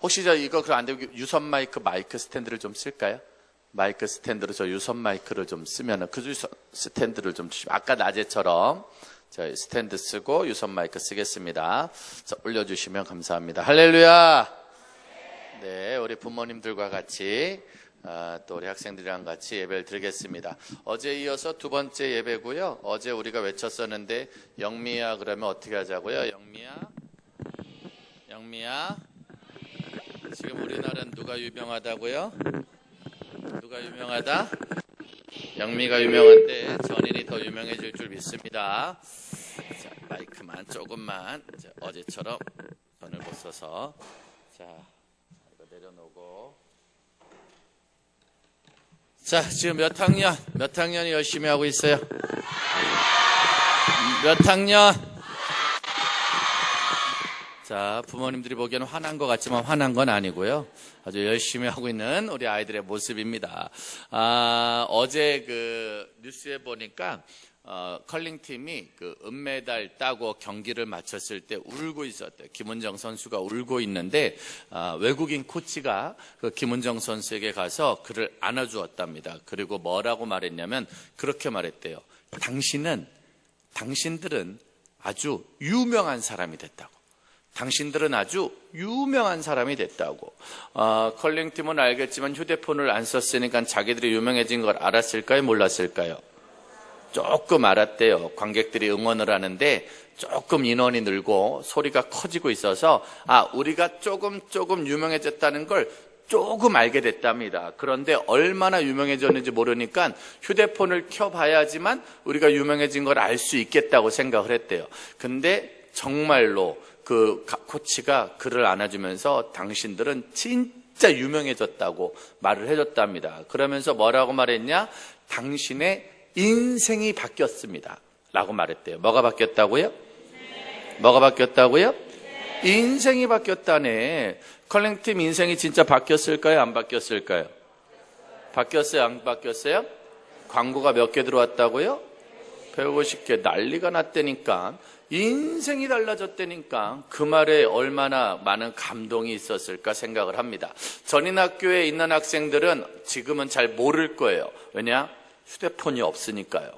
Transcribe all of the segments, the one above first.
혹시 이거 그럼 안 되고 유선 마이크 스탠드를 좀 쓸까요? 마이크 스탠드로 저 유선 마이크를 좀 쓰면은 그 유선 스탠드를 좀 주시면 아까 낮에처럼 저희 스탠드 쓰고 유선 마이크 쓰겠습니다. 자, 올려주시면 감사합니다. 할렐루야. 네, 우리 부모님들과 같이 또 우리 학생들이랑 같이 예배를 드리겠습니다. 어제 이어서 두 번째 예배고요. 어제 우리가 외쳤었는데 영미야 그러면 어떻게 하자고요? 영미야. 지금 우리나라는 누가 유명하다고요? 누가 유명하다? 영미가 유명한데 전인이 더 유명해질 줄 믿습니다. 자, 마이크만 조금만 어제처럼 손을 못 써서 자 이거 내려놓고 자 지금 몇 학년이 열심히 하고 있어요? 몇 학년? 자, 부모님들이 보기에는 화난 것 같지만 화난 건 아니고요. 아주 열심히 하고 있는 우리 아이들의 모습입니다. 어제 뉴스에 보니까 컬링팀이 은메달 따고 경기를 마쳤을 때 울고 있었대요. 김은정 선수가 울고 있는데 외국인 코치가 김은정 선수에게 가서 그를 안아주었답니다. 그리고 뭐라고 말했냐면 그렇게 말했대요. 당신들은 아주 유명한 사람이 됐다고. 당신들은 아주 유명한 사람이 됐다고. 컬링팀은 알겠지만 휴대폰을 안 썼으니까 자기들이 유명해진 걸 알았을까요? 몰랐을까요? 조금 알았대요. 관객들이 응원을 하는데 조금 인원이 늘고 소리가 커지고 있어서 우리가 조금 유명해졌다는 걸 조금 알게 됐답니다. 그런데 얼마나 유명해졌는지 모르니까 휴대폰을 켜봐야지만 우리가 유명해진 걸 알 수 있겠다고 생각을 했대요. 근데 정말로 그 코치가 그를 안아주면서 당신들은 진짜 유명해졌다고 말을 해줬답니다. 그러면서 뭐라고 말했냐? 당신의 인생이 바뀌었습니다. 라고 말했대요. 뭐가 바뀌었다고요? 뭐가 바뀌었다고요? 인생이 바뀌었다네. 컬링팀 인생이 진짜 바뀌었을까요? 안 바뀌었을까요? 바뀌었어요? 안 바뀌었어요? 광고가 몇 개 들어왔다고요? 150개 난리가 났다니까. 인생이 달라졌다니까. 그 말에 얼마나 많은 감동이 있었을까 생각을 합니다. 전인학교에 있는 학생들은 지금은 잘 모를 거예요. 왜냐? 휴대폰이 없으니까요.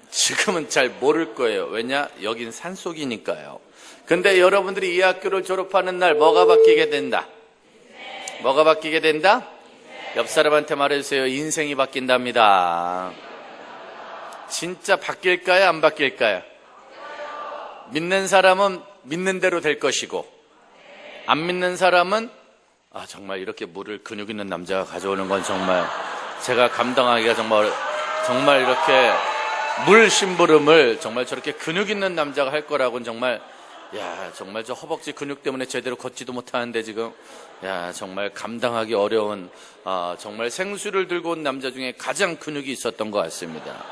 지금은 잘 모를 거예요. 왜냐? 여긴 산속이니까요. 근데 여러분들이 이 학교를 졸업하는 날 뭐가 바뀌게 된다? 뭐가 바뀌게 된다? 옆 사람한테 말해주세요. 인생이 바뀐답니다. 진짜 바뀔까요? 안 바뀔까요? 믿는 사람은 믿는 대로 될 것이고 안 믿는 사람은 정말 이렇게 물을 근육 있는 남자가 가져오는 건 정말 제가 감당하기가 정말 이렇게 물 심부름을 정말 저렇게 근육 있는 남자가 할 거라고는 정말 정말 저 허벅지 근육 때문에 제대로 걷지도 못하는데 지금 정말 감당하기 어려운 정말 생수를 들고 온 남자 중에 가장 근육이 있었던 것 같습니다.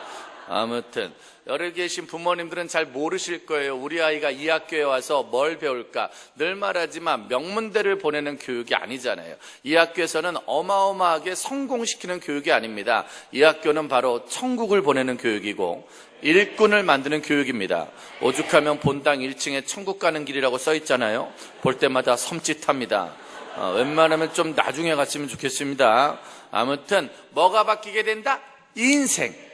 아무튼 여기 계신 부모님들은 잘 모르실 거예요. 우리 아이가 이 학교에 와서 뭘 배울까? 늘 말하지만 명문대를 보내는 교육이 아니잖아요. 이 학교에서는 어마어마하게 성공시키는 교육이 아닙니다. 이 학교는 바로 천국을 보내는 교육이고 일꾼을 만드는 교육입니다. 오죽하면 본당 1층에 천국 가는 길이라고 써 있잖아요. 볼 때마다 섬찟합니다. 웬만하면 좀 나중에 갔으면 좋겠습니다. 아무튼 뭐가 바뀌게 된다? 인생.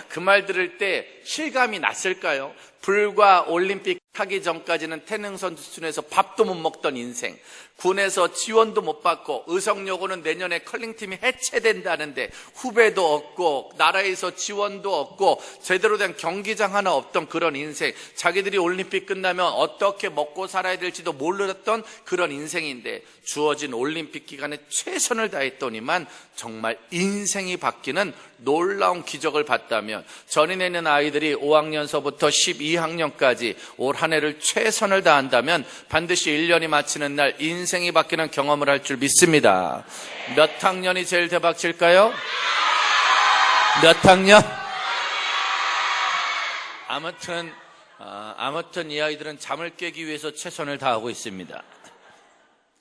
그 말 들을 때 실감이 났을까요? 불과 올림픽 하기 전까지는 태릉 선수촌에서 밥도 못 먹던 인생, 군에서 지원도 못 받고 의성여고는 내년에 컬링팀이 해체된다는데 후배도 없고 나라에서 지원도 없고 제대로 된 경기장 하나 없던 그런 인생, 자기들이 올림픽 끝나면 어떻게 먹고 살아야 될지도 몰랐던 그런 인생인데 주어진 올림픽 기간에 최선을 다했더니만 정말 인생이 바뀌는 놀라운 기적을 봤다면 전인에 있는 아이들이 5학년서부터 12학년까지 올 한 해를 최선을 다한다면 반드시 1년이 마치는 날 인생이 바뀌는 경험을 할 줄 믿습니다. 몇 학년이 제일 대박 칠까요? 몇 학년? 아무튼 이 아이들은 잠을 깨기 위해서 최선을 다하고 있습니다.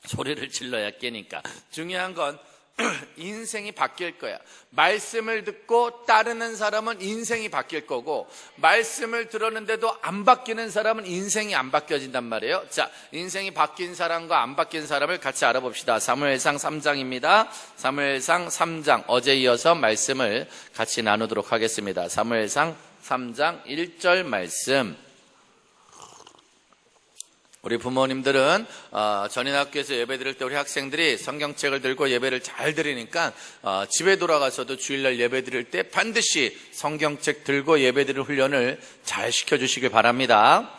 소리를 질러야 깨니까. 중요한 건 인생이 바뀔 거야. 말씀을 듣고 따르는 사람은 인생이 바뀔 거고, 말씀을 들었는데도 안 바뀌는 사람은 인생이 안 바뀌어진단 말이에요. 자, 인생이 바뀐 사람과 안 바뀐 사람을 같이 알아봅시다. 사무엘상 3장입니다. 사무엘상 3장, 어제 이어서 말씀을 같이 나누도록 하겠습니다. 사무엘상 3장 1절 말씀. 우리 부모님들은 전인학교에서 예배 드릴 때 우리 학생들이 성경책을 들고 예배를 잘 드리니까 집에 돌아가서도 주일날 예배 드릴 때 반드시 성경책 들고 예배 드릴 훈련을 잘 시켜주시길 바랍니다.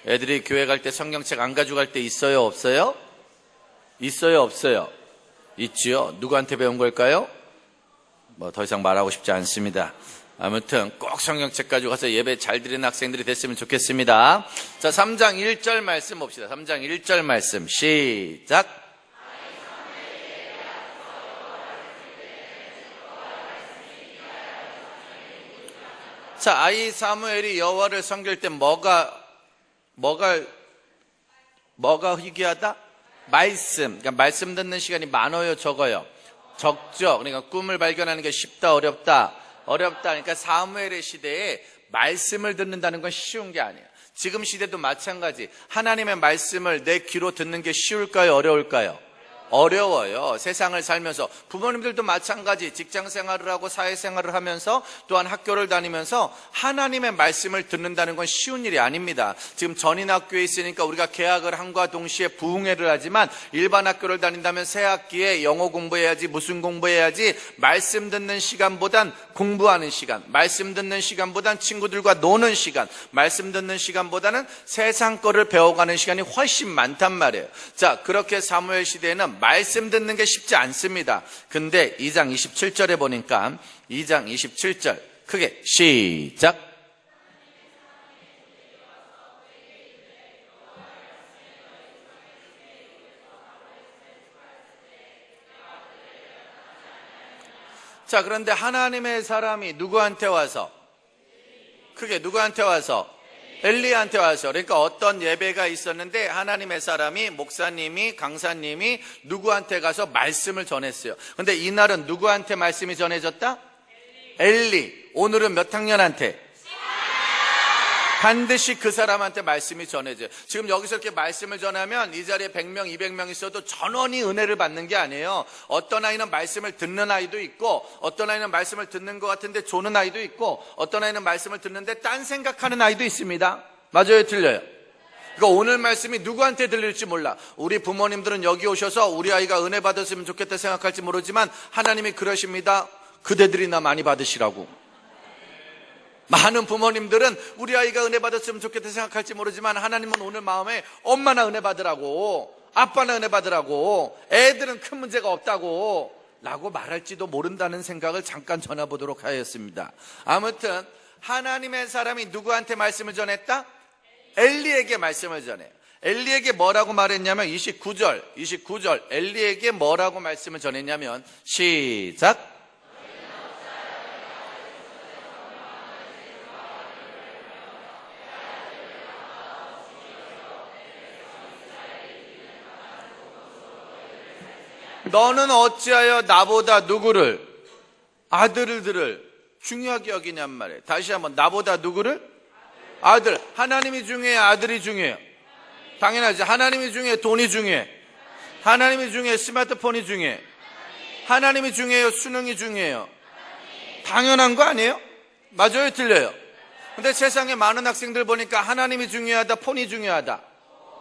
애들이 교회 갈 때 성경책 안 가져갈 때 있어요, 없어요? 있어요, 없어요? 있지요. 누구한테 배운 걸까요? 더 이상 말하고 싶지 않습니다. 아무튼 꼭 성경책 가지고 가서 예배 잘 드리는 학생들이 됐으면 좋겠습니다. 자, 3장 1절 말씀 봅시다. 3장 1절 말씀 시작. 자, 아이 사무엘이 여호와를 섬길 때 뭐가 희귀하다? 말씀. 그러니까 말씀 듣는 시간이 많아요, 적어요? 적죠. 그러니까 꿈을 발견하는 게 쉽다, 어렵다? 어렵다. 그러니까 사무엘의 시대에 말씀을 듣는다는 건 쉬운 게 아니에요. 지금 시대도 마찬가지. 하나님의 말씀을 내 귀로 듣는 게 쉬울까요, 어려울까요? 어려워요. 세상을 살면서. 부모님들도 마찬가지. 직장 생활을 하고 사회 생활을 하면서 또한 학교를 다니면서 하나님의 말씀을 듣는다는 건 쉬운 일이 아닙니다. 지금 전인학교에 있으니까 우리가 개학을 함과 동시에 부흥회를 하지만 일반 학교를 다닌다면 새 학기에 영어 공부해야지, 무슨 공부해야지, 말씀 듣는 시간보단 공부하는 시간, 말씀 듣는 시간보단 친구들과 노는 시간, 말씀 듣는 시간보다는 세상 거를 배워가는 시간이 훨씬 많단 말이에요. 자, 그렇게 사무엘 시대에는 말씀 듣는 게 쉽지 않습니다. 근데 2장 27절에 보니까 2장 27절 크게 시작. 자, 그런데 하나님의 사람이 누구한테 와서? 크게 누구한테 와서? 엘리야한테 와서. 그러니까 어떤 예배가 있었는데 하나님의 사람이, 목사님이, 강사님이 누구한테 가서 말씀을 전했어요. 그런데 이날은 누구한테 말씀이 전해졌다? 엘리. 오늘은 몇 학년한테? 반드시 그 사람한테 말씀이 전해져요. 지금 여기서 이렇게 말씀을 전하면 이 자리에 100명, 200명 있어도 전원이 은혜를 받는 게 아니에요. 어떤 아이는 말씀을 듣는 아이도 있고, 어떤 아이는 말씀을 듣는 것 같은데 조는 아이도 있고, 어떤 아이는 말씀을 듣는데 딴 생각하는 아이도 있습니다. 맞아요, 틀려요? 그러니까 오늘 말씀이 누구한테 들릴지 몰라. 우리 부모님들은 여기 오셔서 우리 아이가 은혜 받았으면 좋겠다 생각할지 모르지만 하나님이 그러십니다. 그대들이나 많이 받으시라고. 많은 부모님들은 우리 아이가 은혜 받았으면 좋겠다 생각할지 모르지만 하나님은 오늘 마음에 엄마나 은혜 받으라고, 아빠나 은혜 받으라고, 애들은 큰 문제가 없다고 라고 말할지도 모른다는 생각을 잠깐 전해보도록 하였습니다. 아무튼 하나님의 사람이 누구한테 말씀을 전했다? 엘리에게 말씀을 전해요. 엘리에게 뭐라고 말했냐면 29절 엘리에게 뭐라고 말씀을 전했냐면 시작. 너는 어찌하여 나보다 누구를? 아들들을 중요하게 여기냔 말이에요. 다시 한번, 나보다 누구를? 아들. 하나님이 중요해요, 아들이 중요해요? 당연하지. 하나님이 중요해, 돈이 중요해? 하나님이 중요해, 스마트폰이 중요해? 하나님이 중요해요, 수능이 중요해요? 당연한 거 아니에요? 맞아요, 틀려요? 근데 세상에 많은 학생들 보니까 하나님이 중요하다, 폰이 중요하다.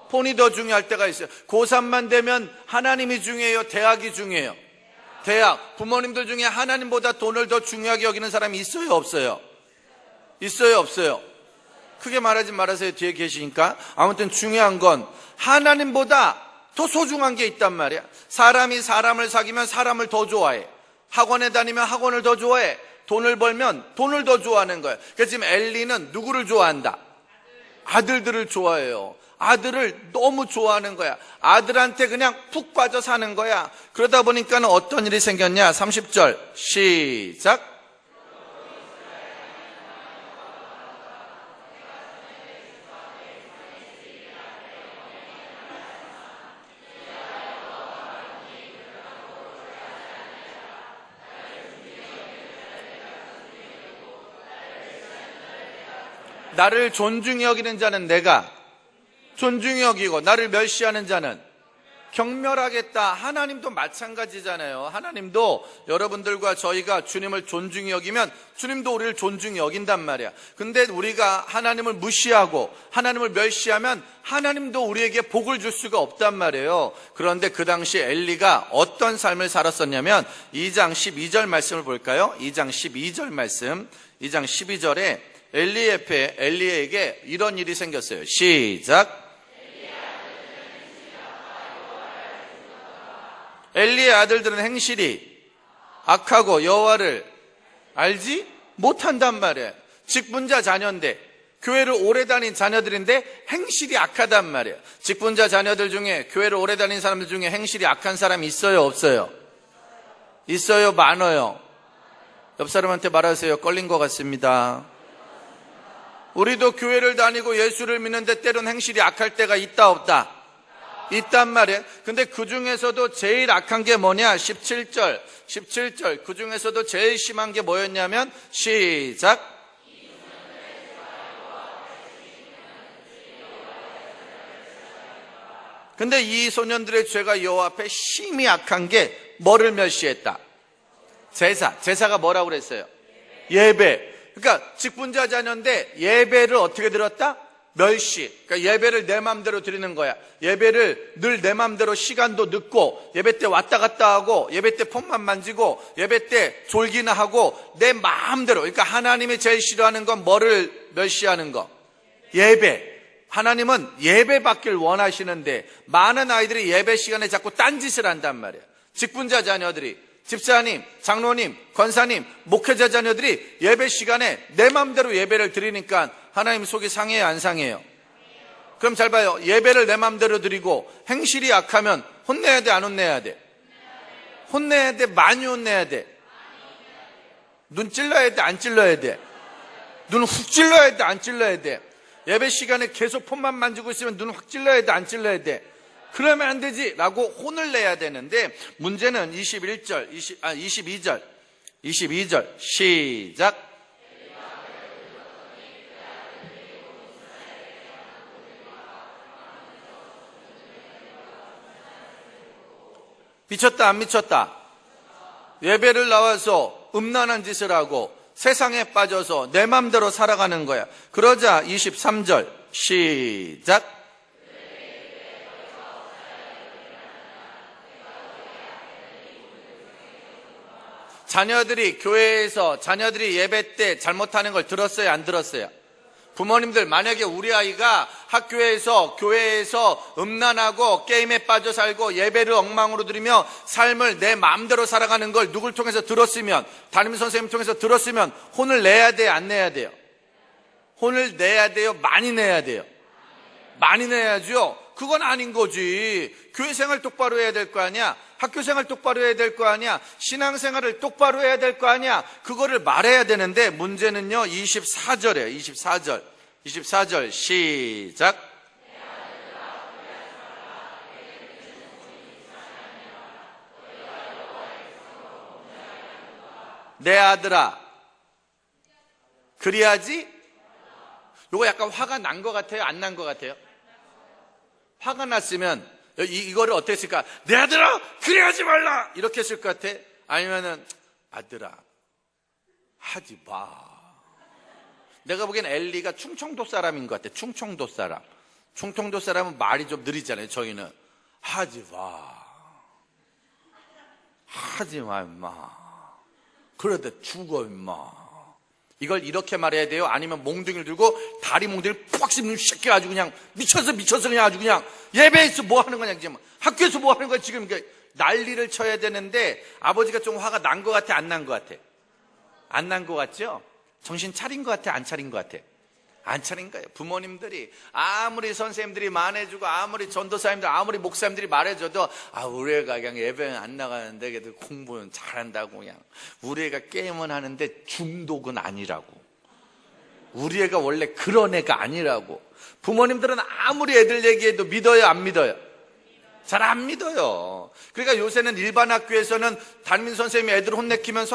폰이 더 중요할 때가 있어요. 고3만 되면 하나님이 중요해요, 대학이 중요해요? 대학. 부모님들 중에 하나님보다 돈을 더 중요하게 여기는 사람이 있어요, 없어요? 있어요, 없어요? 크게 말하지 말아세요, 뒤에 계시니까. 아무튼 중요한 건 하나님보다 더 소중한 게 있단 말이야. 사람이 사람을 사귀면 사람을 더 좋아해. 학원에 다니면 학원을 더 좋아해. 돈을 벌면 돈을 더 좋아하는 거예요. 그래서 지금 엘리는 누구를 좋아한다? 아들들을 좋아해요. 아들을 너무 좋아하는 거야. 아들한테 그냥 푹 빠져 사는 거야. 그러다 보니까 어떤 일이 생겼냐? 30절 시작. 나를 존중히 여기는 자는 내가 존중히 여기고 나를 멸시하는 자는 경멸하겠다. 하나님도 마찬가지잖아요. 하나님도 여러분들과 저희가 주님을 존중히 여기면 주님도 우리를 존중히 여긴단 말이야. 근데 우리가 하나님을 무시하고 하나님을 멸시하면 하나님도 우리에게 복을 줄 수가 없단 말이에요. 그런데 그 당시 엘리가 어떤 삶을 살았었냐면 2장 12절 말씀을 볼까요? 2장 12절 말씀. 2장 12절에 엘리에게 이런 일이 생겼어요. 시작. 엘리의 아들들은 행실이 악하고 여호와를 알지 못한단 말이에요. 직분자 자녀인데 교회를 오래 다닌 자녀들인데 행실이 악하단 말이에요. 직분자 자녀들 중에 교회를 오래 다닌 사람들 중에 행실이 악한 사람이 있어요 없어요? 있어요 많아요? 옆 사람한테 말하세요. 걸린 것 같습니다. 우리도 교회를 다니고 예수를 믿는데 때론 행실이 악할 때가 있다 없다? 있단 말이에요. 근데 그 중에서도 제일 악한 게 뭐냐? 17절. 그 중에서도 제일 심한 게 뭐였냐면 시작. 근데 이 소년들의 죄가 여호와 앞에 심히 악한 게 뭐를 멸시했다? 제사가 뭐라고 그랬어요? 예배. 그러니까 직분자 자녀인데 예배를 어떻게 드렸다? 멸시. 그러니까 예배를 내 마음대로 드리는 거야. 예배를 늘 내 마음대로 시간도 늦고 예배 때 왔다 갔다 하고 예배 때 폰만 만지고 예배 때 졸기나 하고 내 마음대로. 그러니까 하나님이 제일 싫어하는 건 뭐를 멸시하는 거? 예배. 하나님은 예배 받길 원하시는데 많은 아이들이 예배 시간에 자꾸 딴짓을 한단 말이에요. 직분자 자녀들이, 집사님, 장로님, 권사님, 목회자 자녀들이 예배 시간에 내 마음대로 예배를 드리니까 하나님 속이 상해요 안 상해요? 그럼 잘 봐요. 예배를 내 마음대로 드리고 행실이 악하면 혼내야 돼 안 혼내야 돼? 혼내야 돼 많이 혼내야 돼? 눈 찔러야 돼 안 찔러야 돼? 눈 훅 찔러야 돼 안 찔러야 돼? 예배 시간에 계속 폰만 만지고 있으면 눈 확 찔러야 돼 안 찔러야 돼? 그러면 안 되지 라고 혼을 내야 되는데 문제는 22절 시작. 미쳤다 안 미쳤다? 예배를 나와서 음란한 짓을 하고 세상에 빠져서 내 맘대로 살아가는 거야. 그러자 23절 시작. 자녀들이 교회에서 자녀들이 예배 때 잘못하는 걸 들었어요 안 들었어요? 부모님들 만약에 우리 아이가 학교에서 교회에서 음란하고 게임에 빠져 살고 예배를 엉망으로 드리며 삶을 내 마음대로 살아가는 걸 누굴 통해서 들었으면 담임 선생님 통해서 들었으면 혼을 내야 돼요 안 내야 돼요? 혼을 내야 돼요 많이 내야 돼요? 많이 내야죠. 그건 아닌 거지. 교회 생활 똑바로 해야 될 거 아니야. 학교 생활 똑바로 해야 될 거 아니야. 신앙 생활을 똑바로 해야 될 거 아니야. 그거를 말해야 되는데 문제는요 24절이에요. 24절 시작. 내 아들아 그리하지. 요거 약간 화가 난 것 같아요 안 난 것 같아요? 화가 났으면 이거를 어떻게 했을까? 내 아들아 그래하지 말라 이렇게 했을 것 같아? 아니면은 아들아 하지 마. 내가 보기엔 엘리가 충청도 사람인 것 같아. 충청도 사람은 말이 좀 느리잖아요. 저희는 하지 마 임마. 그러다 죽어 임마. 이걸 이렇게 말해야 돼요? 아니면 몽둥이를 들고 다리 몽둥이를 푹 씹는 새끼 아주 그냥 미쳐서 그냥 아주 그냥 예배에서 뭐 하는 거냐 지금 학교에서 뭐 하는 거야 지금 난리를 쳐야 되는데 아버지가 좀 화가 난 것 같아 안 난 것 같아? 안 난 것 같죠? 정신 차린 것 같아 안 차린 것 같아? 안 차린 거예요. 부모님들이 아무리 선생님들이 말해주고 아무리 전도사님들 아무리 목사님들이 말해줘도 우리 애가 그냥 예배는 안 나가는데 걔들 공부는 잘한다고 그냥 우리 애가 게임은 하는데 중독은 아니라고 우리 애가 원래 그런 애가 아니라고. 부모님들은 아무리 애들 얘기해도 믿어요 안 믿어요? 잘 안 믿어요. 그러니까 요새는 일반 학교에서는 담임 선생님이 애들 혼내키면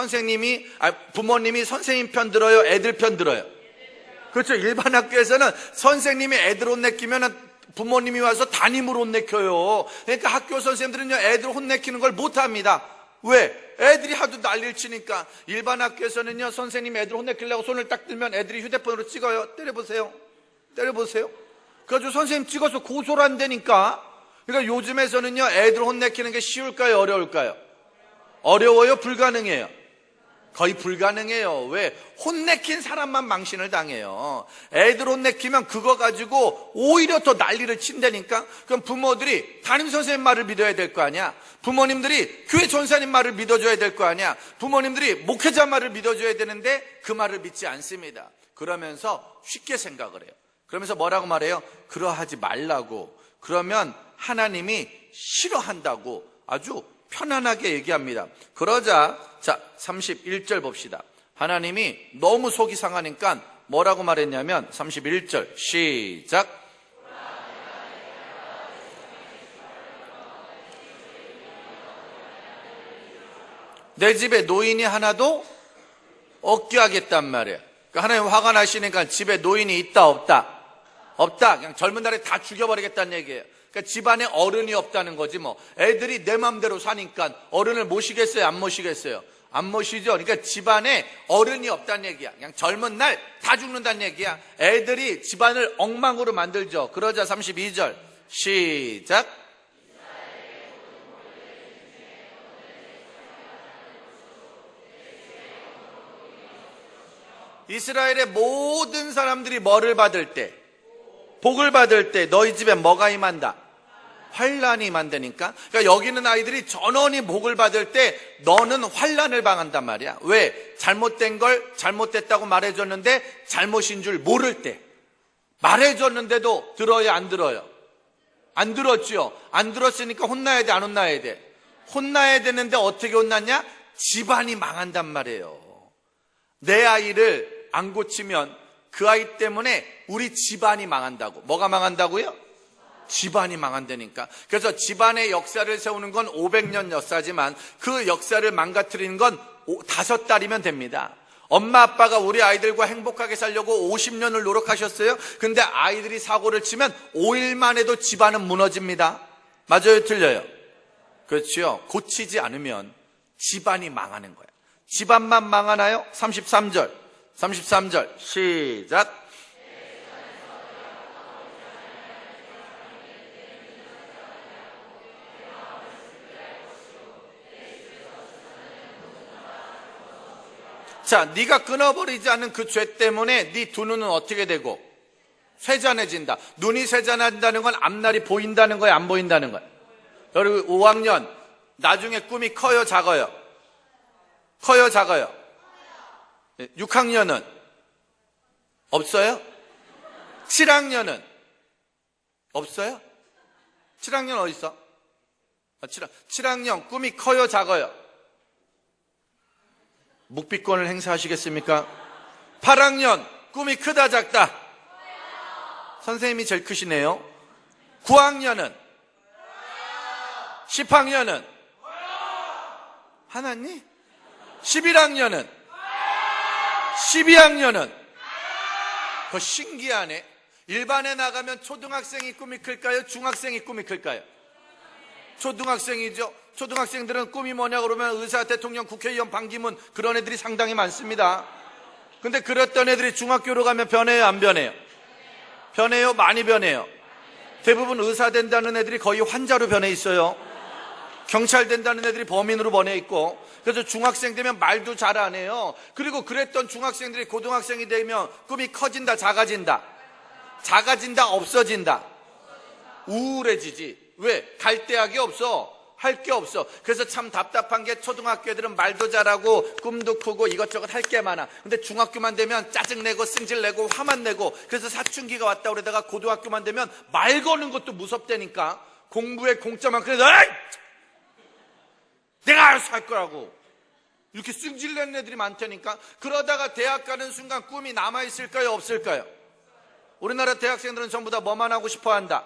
부모님이 선생님 편 들어요 애들 편 들어요? 그렇죠. 일반 학교에서는 선생님이 애들 혼내키면 부모님이 와서 담임으로 혼내켜요. 그러니까 학교 선생님들은요, 애들 혼내키는 걸 못합니다. 왜? 애들이 하도 난리를 치니까. 일반 학교에서는요, 선생님이 애들 혼내키려고 손을 딱 들면 애들이 휴대폰으로 찍어요. 때려보세요. 그래가지고 선생님 찍어서 고소를 한다니까. 그러니까 요즘에서는요, 애들 혼내키는 게 쉬울까요? 어려울까요? 어려워요? 불가능해요? 거의 불가능해요. 왜? 혼내킨 사람만 망신을 당해요. 애들 혼내키면 그거 가지고 오히려 더 난리를 친다니까. 그럼 부모들이 담임 선생님 말을 믿어야 될 거 아니야. 부모님들이 교회 전사님 말을 믿어줘야 될 거 아니야. 부모님들이 목회자 말을 믿어줘야 되는데 그 말을 믿지 않습니다. 그러면서 쉽게 생각을 해요. 그러면서 뭐라고 말해요? 그러하지 말라고. 그러면 하나님이 싫어한다고 아주 편안하게 얘기합니다. 그러자 자 31절 봅시다. 하나님이 너무 속이 상하니까 뭐라고 말했냐면 31절 시작. 내 집에 노인이 하나도 없게 하겠단 말이에요. 그러니까 하나님 화가 나시니까 집에 노인이 있다 없다? 없다. 그냥 젊은 날에 다 죽여버리겠다는 얘기예요. 그러니까 집안에 어른이 없다는 거지 뭐. 애들이 내 맘대로 사니까 어른을 모시겠어요? 안 모시겠어요? 안 모시죠. 그러니까 집안에 어른이 없다는 얘기야. 그냥 젊은 날 다 죽는다는 얘기야. 애들이 집안을 엉망으로 만들죠. 그러자 32절 시작. 이스라엘의 모든 사람들이 뭐를 받을 때? 복을 받을 때 너희 집에 뭐가 임한다? 환란이 임한다니까. 그러니까 여기 있는 아이들이 전원이 복을 받을 때 너는 환란을 당한단 말이야. 왜? 잘못된 걸 잘못됐다고 말해줬는데 잘못인 줄 모를 때. 말해줬는데도 들어요 안 들어요? 안 들었죠. 안 들었으니까 혼나야 돼 안 혼나야 돼? 혼나야 되는데 어떻게 혼났냐? 집안이 망한단 말이에요. 내 아이를 안 고치면 그 아이 때문에 우리 집안이 망한다고. 뭐가 망한다고요? 집안이 망한다니까. 그래서 집안의 역사를 세우는 건 500년 역사지만 그 역사를 망가뜨리는 건 5달이면 됩니다. 엄마 아빠가 우리 아이들과 행복하게 살려고 50년을 노력하셨어요. 근데 아이들이 사고를 치면 5일 만에도 집안은 무너집니다. 맞아요 틀려요? 그렇죠. 고치지 않으면 집안이 망하는 거예요. 집안만 망하나요? 33절 시작. 자, 네가 끊어버리지 않은 그 죄 때문에 네 두 눈은 어떻게 되고? 쇠잔해진다. 눈이 쇠잔해진다는 건 앞날이 보인다는 거예요? 안 보인다는 거예요? 여러분 5학년 나중에 꿈이 커요 작아요? 커요 작아요? 6학년은? 없어요? 7학년은? 없어요? 7학년 어디 있어? 7학년 꿈이 커요 작아요? 묵비권을 행사하시겠습니까? 8학년 꿈이 크다 작다? 선생님이 제일 크시네요. 9학년은? 10학년은? 하나님? 11학년은? 12학년은? 그거 신기하네. 일반에 나가면 초등학생이 꿈이 클까요? 중학생이 꿈이 클까요? 초등학생이죠. 초등학생들은 꿈이 뭐냐 그러면 의사, 대통령, 국회의원, 반기문 그런 애들이 상당히 많습니다. 근데 그랬던 애들이 중학교로 가면 변해요 안 변해요? 변해요? 많이 변해요? 대부분 의사 된다는 애들이 거의 환자로 변해 있어요. 경찰 된다는 애들이 범인으로 변해 있고. 그래서 중학생 되면 말도 잘 안 해요. 그리고 그랬던 중학생들이 고등학생이 되면 꿈이 커진다 작아진다? 작아진다 없어진다? 우울해지지. 왜? 갈 데약이 없어. 할 게 없어. 그래서 참 답답한 게 초등학교 애들은 말도 잘하고 꿈도 크고 이것저것 할 게 많아. 근데 중학교만 되면 짜증내고 승질내고 화만 내고. 그래서 사춘기가 왔다 그러다가 고등학교만 되면 말 거는 것도 무섭다니까. 공부에 공짜만 그래서 내가 알아서 할 거라고 이렇게 승질내는 애들이 많다니까. 그러다가 대학 가는 순간 꿈이 남아있을까요 없을까요? 우리나라 대학생들은 전부 다 뭐만 하고 싶어 한다?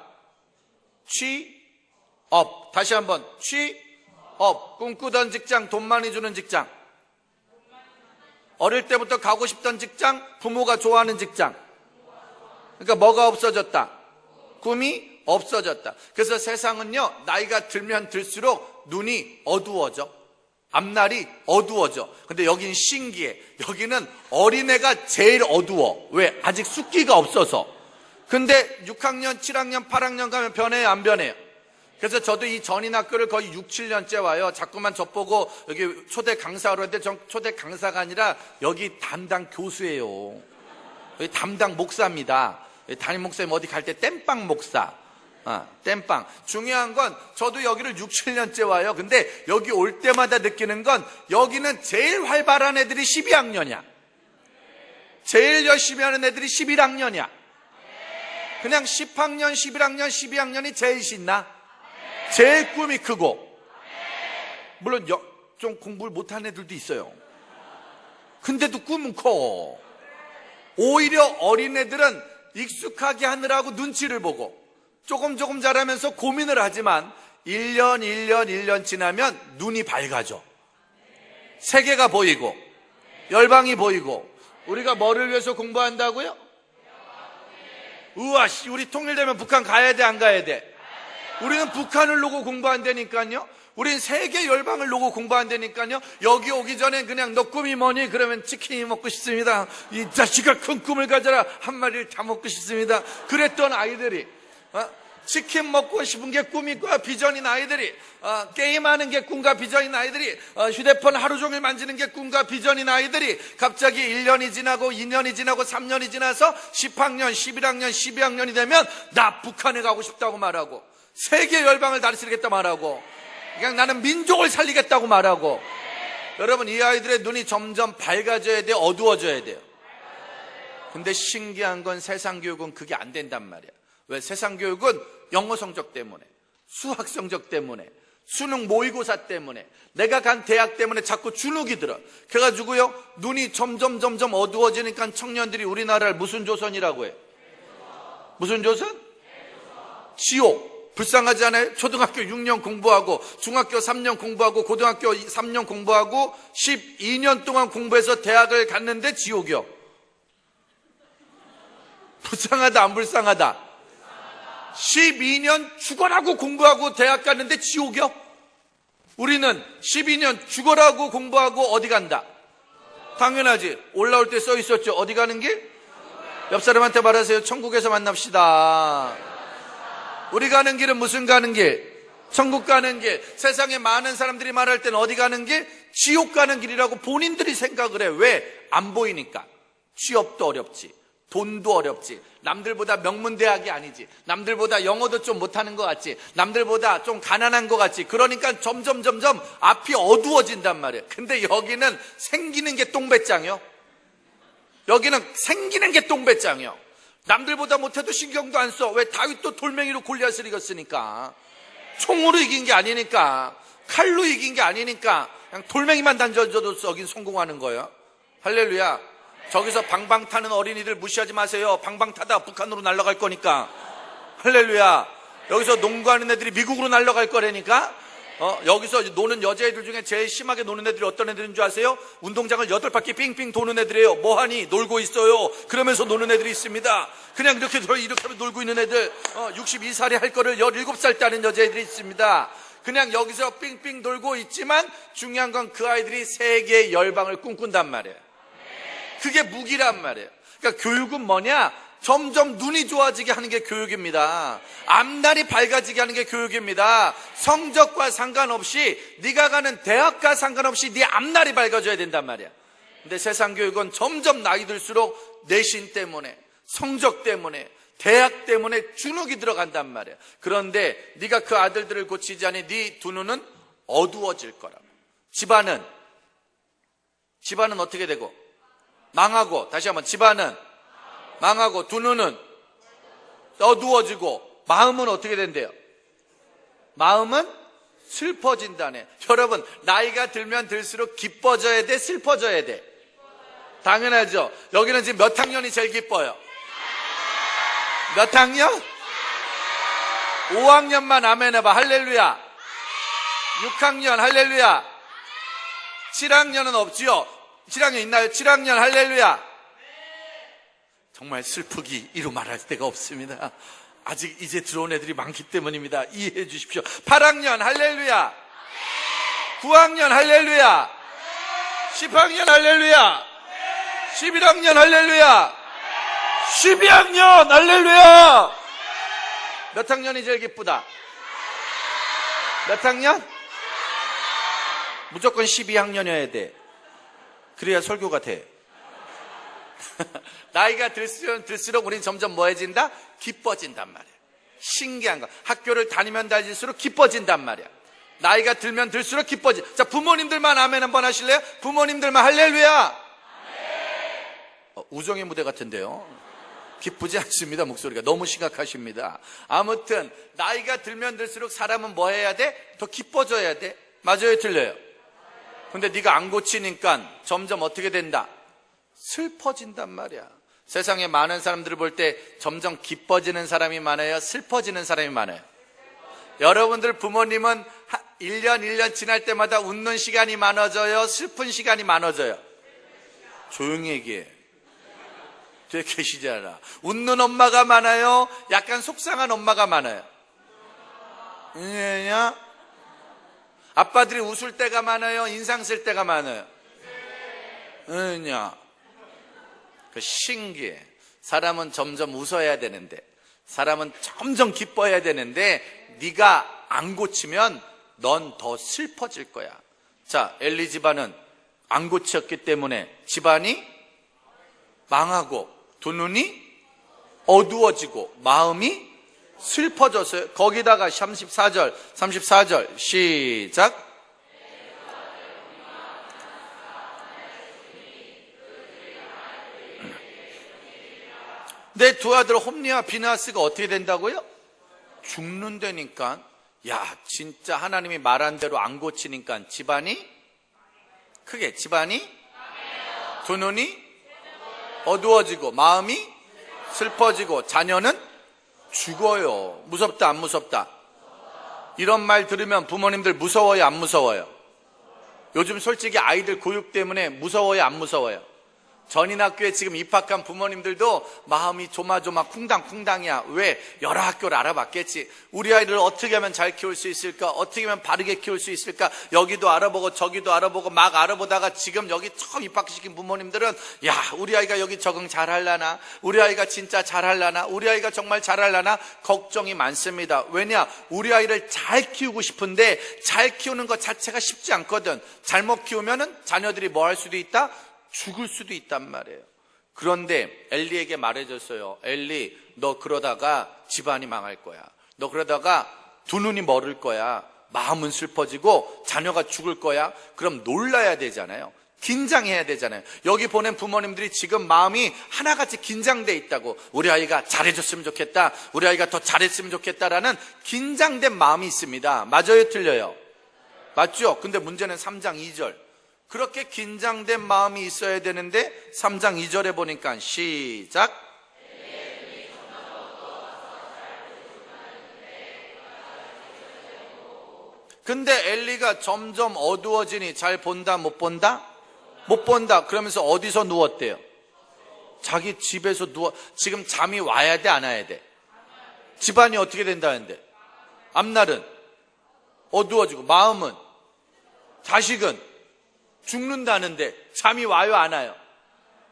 취업. 다시 한번 취업. 꿈꾸던 직장, 돈 많이 주는 직장. 어릴 때부터 가고 싶던 직장, 부모가 좋아하는 직장. 그러니까 뭐가 없어졌다? 꿈이 없어졌다. 그래서 세상은요, 나이가 들면 들수록 눈이 어두워져. 앞날이 어두워져. 근데 여긴 신기해. 여기는 어린애가 제일 어두워. 왜? 아직 숫기가 없어서. 근데 6학년, 7학년, 8학년 가면 변해요, 안 변해요? 그래서 저도 이 전인학교를 거의 6, 7년째 와요. 자꾸만 저 보고 여기 초대 강사로 했는데 전 초대 강사가 아니라 여기 담당 교수예요. 여기 담당 목사입니다. 담임 목사님 어디 갈 때 땜빵 목사. 땜빵. 중요한 건 저도 여기를 6, 7년째 와요. 근데 여기 올 때마다 느끼는 건 여기는 제일 활발한 애들이 12학년이야. 제일 열심히 하는 애들이 11학년이야. 그냥 10학년, 11학년, 12학년이 제일 신나. 제일 꿈이 크고. 물론 좀 공부를 못하는 애들도 있어요. 근데도 꿈은 커. 오히려 어린애들은 익숙하게 하느라고 눈치를 보고 조금 자라면서 고민을 하지만 1년 지나면 눈이 밝아져. 세계가 보이고 열방이 보이고. 우리가 뭐를 위해서 공부한다고요? 우와, 우리 통일되면 북한 가야 돼, 안 가야 돼? 우리는 북한을 놓고 공부한다니까요. 우린 세계 열방을 놓고 공부한다니까요. 여기 오기 전에 그냥 너 꿈이 뭐니? 그러면 치킨이 먹고 싶습니다. 이 자식아, 큰 꿈을 가져라. 한 마리를 다 먹고 싶습니다. 그랬던 아이들이 치킨 먹고 싶은 게 꿈이고 비전인 아이들이, 게임하는 게 꿈과 비전인 아이들이, 휴대폰 하루 종일 만지는 게 꿈과 비전인 아이들이 갑자기 1년이 지나고 2년이 지나고 3년이 지나서 10학년, 11학년, 12학년이 되면 나 북한에 가고 싶다고 말하고, 세계 열방을 다스리겠다 말하고, 그냥 나는 민족을 살리겠다고 말하고. 여러분, 이 아이들의 눈이 점점 밝아져야 돼요, 어두워져야 돼요? 근데 신기한 건 세상 교육은 그게 안 된단 말이야. 왜? 세상 교육은 영어 성적 때문에, 수학 성적 때문에, 수능 모의고사 때문에, 내가 간 대학 때문에 자꾸 주눅이 들어. 그래가지고요, 눈이 점점 어두워지니까 청년들이 우리나라를 무슨 조선이라고 해? 무슨 조선? 지옥. 불쌍하지 않아요? 초등학교 6년 공부하고 중학교 3년 공부하고 고등학교 3년 공부하고 12년 동안 공부해서 대학을 갔는데 지옥이요. 불쌍하다, 안 불쌍하다? 12년 죽어라고 공부하고 대학 갔는데 지옥이요? 우리는 12년 죽어라고 공부하고 어디 간다? 당연하지. 올라올 때 써 있었죠. 어디 가는 길? 옆 사람한테 말하세요. 천국에서 만납시다. 우리 가는 길은 무슨 가는 길? 천국 가는 길. 세상에 많은 사람들이 말할 때는 어디 가는 길? 지옥 가는 길이라고 본인들이 생각을 해. 왜? 안 보이니까. 취업도 어렵지, 돈도 어렵지, 남들보다 명문대학이 아니지, 남들보다 영어도 좀 못하는 것 같지, 남들보다 좀 가난한 것 같지. 그러니까 점점 앞이 어두워진단 말이에요. 근데 여기는 생기는 게 똥배짱이요. 여기는 생기는 게 똥배짱이요. 남들보다 못해도 신경도 안 써. 왜? 다윗도 돌멩이로 골리앗을 이겼으니까. 총으로 이긴 게 아니니까, 칼로 이긴 게 아니니까 그냥 돌멩이만 던져줘도 여긴 성공하는 거예요. 할렐루야. 저기서 방방 타는 어린이들 무시하지 마세요. 방방 타다 북한으로 날아갈 거니까. 할렐루야. 여기서 농구하는 애들이 미국으로 날아갈 거라니까. 여기서 노는 여자애들 중에 제일 심하게 노는 애들이 어떤 애들인 줄 아세요? 운동장을 8바퀴 삥삥 도는 애들이에요. 뭐하니? 놀고 있어요. 그러면서 노는 애들이 있습니다. 그냥 이렇게 놀고 있는 애들, 62살이 할 거를 17살 때 하는 여자애들이 있습니다. 그냥 여기서 삥삥 돌고 있지만 중요한 건 그 아이들이 세계 열방을 꿈꾼단 말이에요. 그게 무기란 말이에요. 그러니까 교육은 뭐냐? 점점 눈이 좋아지게 하는 게 교육입니다. 앞날이 밝아지게 하는 게 교육입니다. 성적과 상관없이, 네가 가는 대학과 상관없이 네 앞날이 밝아져야 된단 말이야. 근데 세상 교육은 점점 나이 들수록 내신 때문에, 성적 때문에, 대학 때문에 주눅이 들어간단 말이야. 그런데 네가 그 아들들을 고치지 않으니 네 두 눈은 어두워질 거라고. 집안은 어떻게 되고? 망하고. 다시 한번, 집안은 망하고, 두 눈은 어두워지고, 마음은 어떻게 된대요? 마음은 슬퍼진다네. 여러분, 나이가 들면 들수록 기뻐져야 돼, 슬퍼져야 돼? 당연하죠. 여기는 지금 몇 학년이 제일 기뻐요? 몇 학년? 5학년만 아멘 해봐. 할렐루야. 6학년 할렐루야. 7학년은 없지요? 7학년 있나요? 7학년 할렐루야. 정말 슬프기 이루 말할 데가 없습니다. 아직 이제 들어온 애들이 많기 때문입니다. 이해해 주십시오. 8학년 할렐루야, 9학년 할렐루야, 10학년 할렐루야, 11학년 할렐루야, 12학년 할렐루야. 몇 학년이 제일 기쁘다? 몇 학년? 무조건 12학년이어야 돼. 그래야 설교가 돼. 나이가 들수록 우리는 점점 뭐해진다? 기뻐진단 말이야. 신기한 거. 학교를 다니면 다닐수록 기뻐진단 말이야. 나이가 들면 들수록 기뻐지. 자, 부모님들만 아멘 한번 하실래요? 부모님들만 할렐루야. 우정의 무대 같은데요. 기쁘지 않습니다. 목소리가 너무 심각하십니다. 아무튼 나이가 들면 들수록 사람은 뭐 해야 돼? 더 기뻐져야 돼. 맞아요, 틀려요? 근데 네가 안 고치니까 점점 어떻게 된다? 슬퍼진단 말이야. 세상에 많은 사람들을 볼 때 점점 기뻐지는 사람이 많아요, 슬퍼지는 사람이 많아요? 여러분들 부모님은 1년 지날 때마다 웃는 시간이 많아져요, 슬픈 시간이 많아져요? 조용히 얘기해. 뒤에 계시잖아. 웃는 엄마가 많아요, 약간 속상한 엄마가 많아요? 왜냐? 아빠들이 웃을 때가 많아요, 인상 쓸 때가 많아요? 왜냐? 그 신기해. 사람은 점점 웃어야 되는데, 사람은 점점 기뻐해야 되는데 네가 안 고치면 넌 더 슬퍼질 거야. 자, 엘리 집안은 안 고쳤기 때문에 집안이 망하고 두 눈이 어두워지고 마음이 슬퍼졌어요. 거기다가 34절 시작. 내 두 아들 홈리와 비나스가 어떻게 된다고요? 죽는다니까. 야, 진짜 하나님이 말한 대로 안 고치니까 집안이 크게 집안이 두 눈이 어두워지고 마음이 슬퍼지고 자녀는 죽어요. 무섭다 안 무섭다? 이런 말 들으면 부모님들 무서워요 안 무서워요? 요즘 솔직히 아이들 교육 때문에 무서워요 안 무서워요? 전인학교에 지금 입학한 부모님들도 마음이 조마조마 쿵당쿵당이야. 왜? 여러 학교를 알아봤겠지. 우리 아이를 어떻게 하면 잘 키울 수 있을까? 어떻게 하면 바르게 키울 수 있을까? 여기도 알아보고 저기도 알아보고 막 알아보다가 지금 여기 처음 입학시킨 부모님들은 야, 우리 아이가 여기 적응 잘하려나? 우리 아이가 진짜 잘하려나? 우리 아이가 정말 잘하려나? 걱정이 많습니다. 왜냐? 우리 아이를 잘 키우고 싶은데 잘 키우는 것 자체가 쉽지 않거든. 잘못 키우면은 자녀들이 뭐 할 수도 있다? 죽을 수도 있단 말이에요. 그런데 엘리에게 말해줬어요. 엘리, 너 그러다가 집안이 망할 거야. 너 그러다가 두 눈이 멀을 거야. 마음은 슬퍼지고 자녀가 죽을 거야. 그럼 놀라야 되잖아요. 긴장해야 되잖아요. 여기 보낸 부모님들이 지금 마음이 하나같이 긴장돼 있다고. 우리 아이가 잘해줬으면 좋겠다, 우리 아이가 더 잘했으면 좋겠다라는 긴장된 마음이 있습니다. 맞아요 틀려요? 맞죠? 근데 문제는 3장 2절 그렇게 긴장된 마음이 있어야 되는데 3장 2절에 보니까 시작. 근데 엘리가 점점 어두워지니 잘 본다 못 본다? 못 본다. 그러면서 어디서 누웠대요? 자기 집에서 누워. 지금 잠이 와야 돼 안 와야 돼? 집안이 어떻게 된다는데? 앞날은 어두워지고 마음은, 자식은 죽는다는데 잠이 와요 안 와요?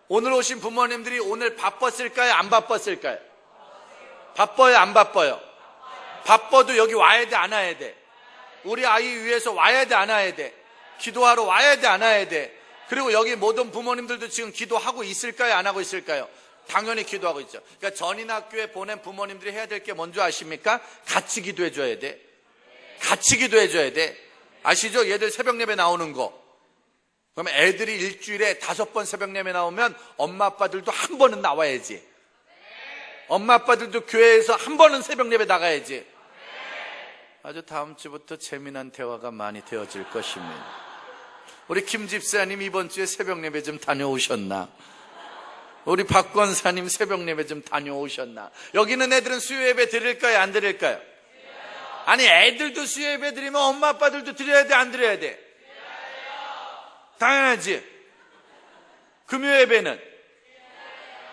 오늘 오신 부모님들이 오늘 바빴을까요 안 바빴을까요? 바빠요 안 바빠요? 바빠도 여기 와야 돼 안 와야 돼? 우리 아이 위해서 와야 돼 안 와야 돼? 기도하러 와야 돼 안 와야 돼? 그리고 여기 모든 부모님들도 지금 기도하고 있을까요 안 하고 있을까요? 당연히 기도하고 있죠. 그러니까 전인학교에 보낸 부모님들이 해야 될 게 뭔지 아십니까? 같이 기도해 줘야 돼. 같이 기도해 줘야 돼. 아시죠? 얘들 새벽 예배 나오는 거. 그럼 애들이 일주일에 5번 새벽 예배 나오면 엄마 아빠들도 한 번은 나와야지. 엄마 아빠들도 교회에서 한 번은 새벽 예배 나가야지. 아주 다음 주부터 재미난 대화가 많이 되어질 것입니다. 우리 김 집사님 이번 주에 새벽 예배 좀 다녀오셨나? 우리 박 권사님 새벽 예배 좀 다녀오셨나? 여기 있는 애들은 수요 예배 드릴까요 안 드릴까요? 아니 애들도 수요 예배 드리면 엄마 아빠들도 드려야 돼 안 드려야 돼? 당연하지. 금요 예배는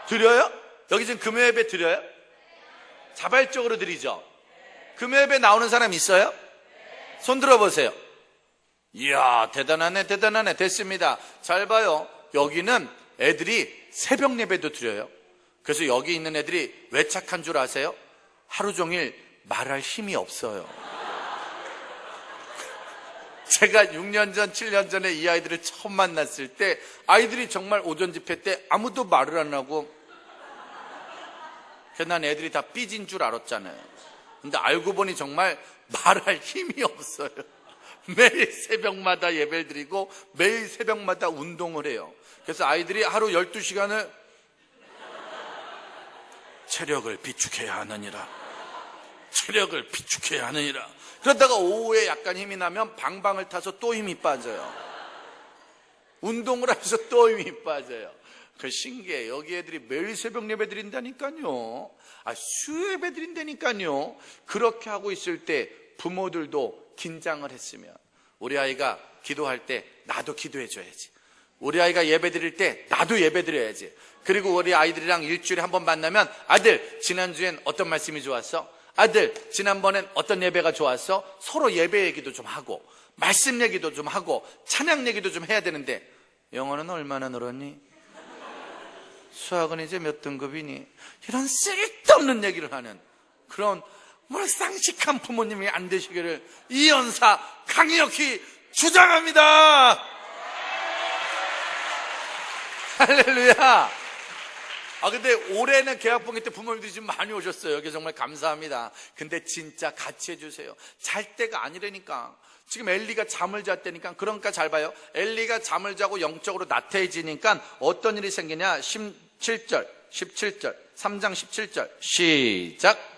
드려요? 여기 지금 금요예배 드려요? 자발적으로 드리죠? 금요예배 나오는 사람 있어요? 손 들어보세요. 이야, 대단하네, 대단하네. 됐습니다. 잘 봐요. 여기는 애들이 새벽 예배도 드려요. 그래서 여기 있는 애들이 왜 착한 줄 아세요? 하루 종일 말할 힘이 없어요. 제가 6년 전, 7년 전에 이 아이들을 처음 만났을 때 아이들이 정말 오전 집회 때 아무도 말을 안 하고, 그래서 난 애들이 다 삐진 줄 알았잖아요. 근데 알고 보니 정말 말할 힘이 없어요. 매일 새벽마다 예배를 드리고 매일 새벽마다 운동을 해요. 그래서 아이들이 하루 12시간을 체력을 비축해야 하느니라, 체력을 비축해야 하느니라. 그러다가 오후에 약간 힘이 나면 방방을 타서 또 힘이 빠져요. 운동을 하면서 또 힘이 빠져요. 그 신기해. 여기 애들이 매일 새벽 예배 드린다니까요. 수요 예배 드린다니까요. 그렇게 하고 있을 때 부모들도 긴장을 했으면, 우리 아이가 기도할 때 나도 기도해 줘야지, 우리 아이가 예배 드릴 때 나도 예배 드려야지. 그리고 우리 아이들이랑 일주일에 한 번 만나면, 아들 지난주엔 어떤 말씀이 좋았어? 아들 지난번엔 어떤 예배가 좋았어? 서로 예배 얘기도 좀 하고 말씀 얘기도 좀 하고 찬양 얘기도 좀 해야 되는데, 영어는 얼마나 늘었니? 수학은 이제 몇 등급이니? 이런 쓸데없는 얘기를 하는 그런 쌍식한 부모님이 안 되시기를 이 연사 강력히 주장합니다. 할렐루야. 근데 올해는 계약봉기 때 부모님들이 지금 많이 오셨어요. 여기 정말 감사합니다. 근데 진짜 같이 해주세요. 잘 때가 아니라니까. 지금 엘리가 잠을 잤다니까. 그러니까 잘 봐요. 엘리가 잠을 자고 영적으로 나태해지니까 어떤 일이 생기냐. 17절 3장 17절 시작.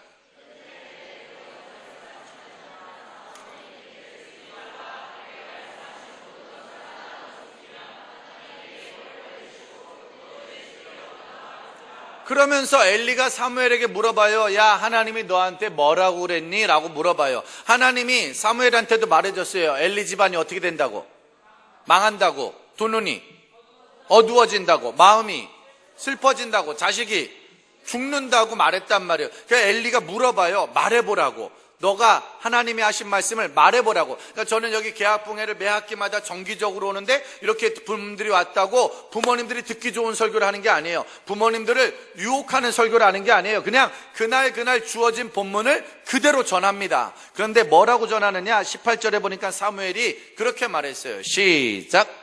그러면서 엘리가 사무엘에게 물어봐요. 야, 하나님이 너한테 뭐라고 그랬니? 라고 물어봐요. 하나님이 사무엘한테도 말해줬어요. 엘리 집안이 어떻게 된다고? 망한다고. 두 눈이 어두워진다고. 마음이 슬퍼진다고. 자식이 죽는다고 말했단 말이에요. 그러니까 엘리가 물어봐요. 말해보라고. 너가 하나님이 하신 말씀을 말해보라고. 그러니까 저는 여기 계약봉회를 매 학기마다 정기적으로 오는데 이렇게 부모님들이 왔다고 부모님들이 듣기 좋은 설교를 하는 게 아니에요. 부모님들을 유혹하는 설교를 하는 게 아니에요. 그냥 그날 주어진 본문을 그대로 전합니다. 그런데 뭐라고 전하느냐? 18절에 보니까 사무엘이 그렇게 말했어요. 시작.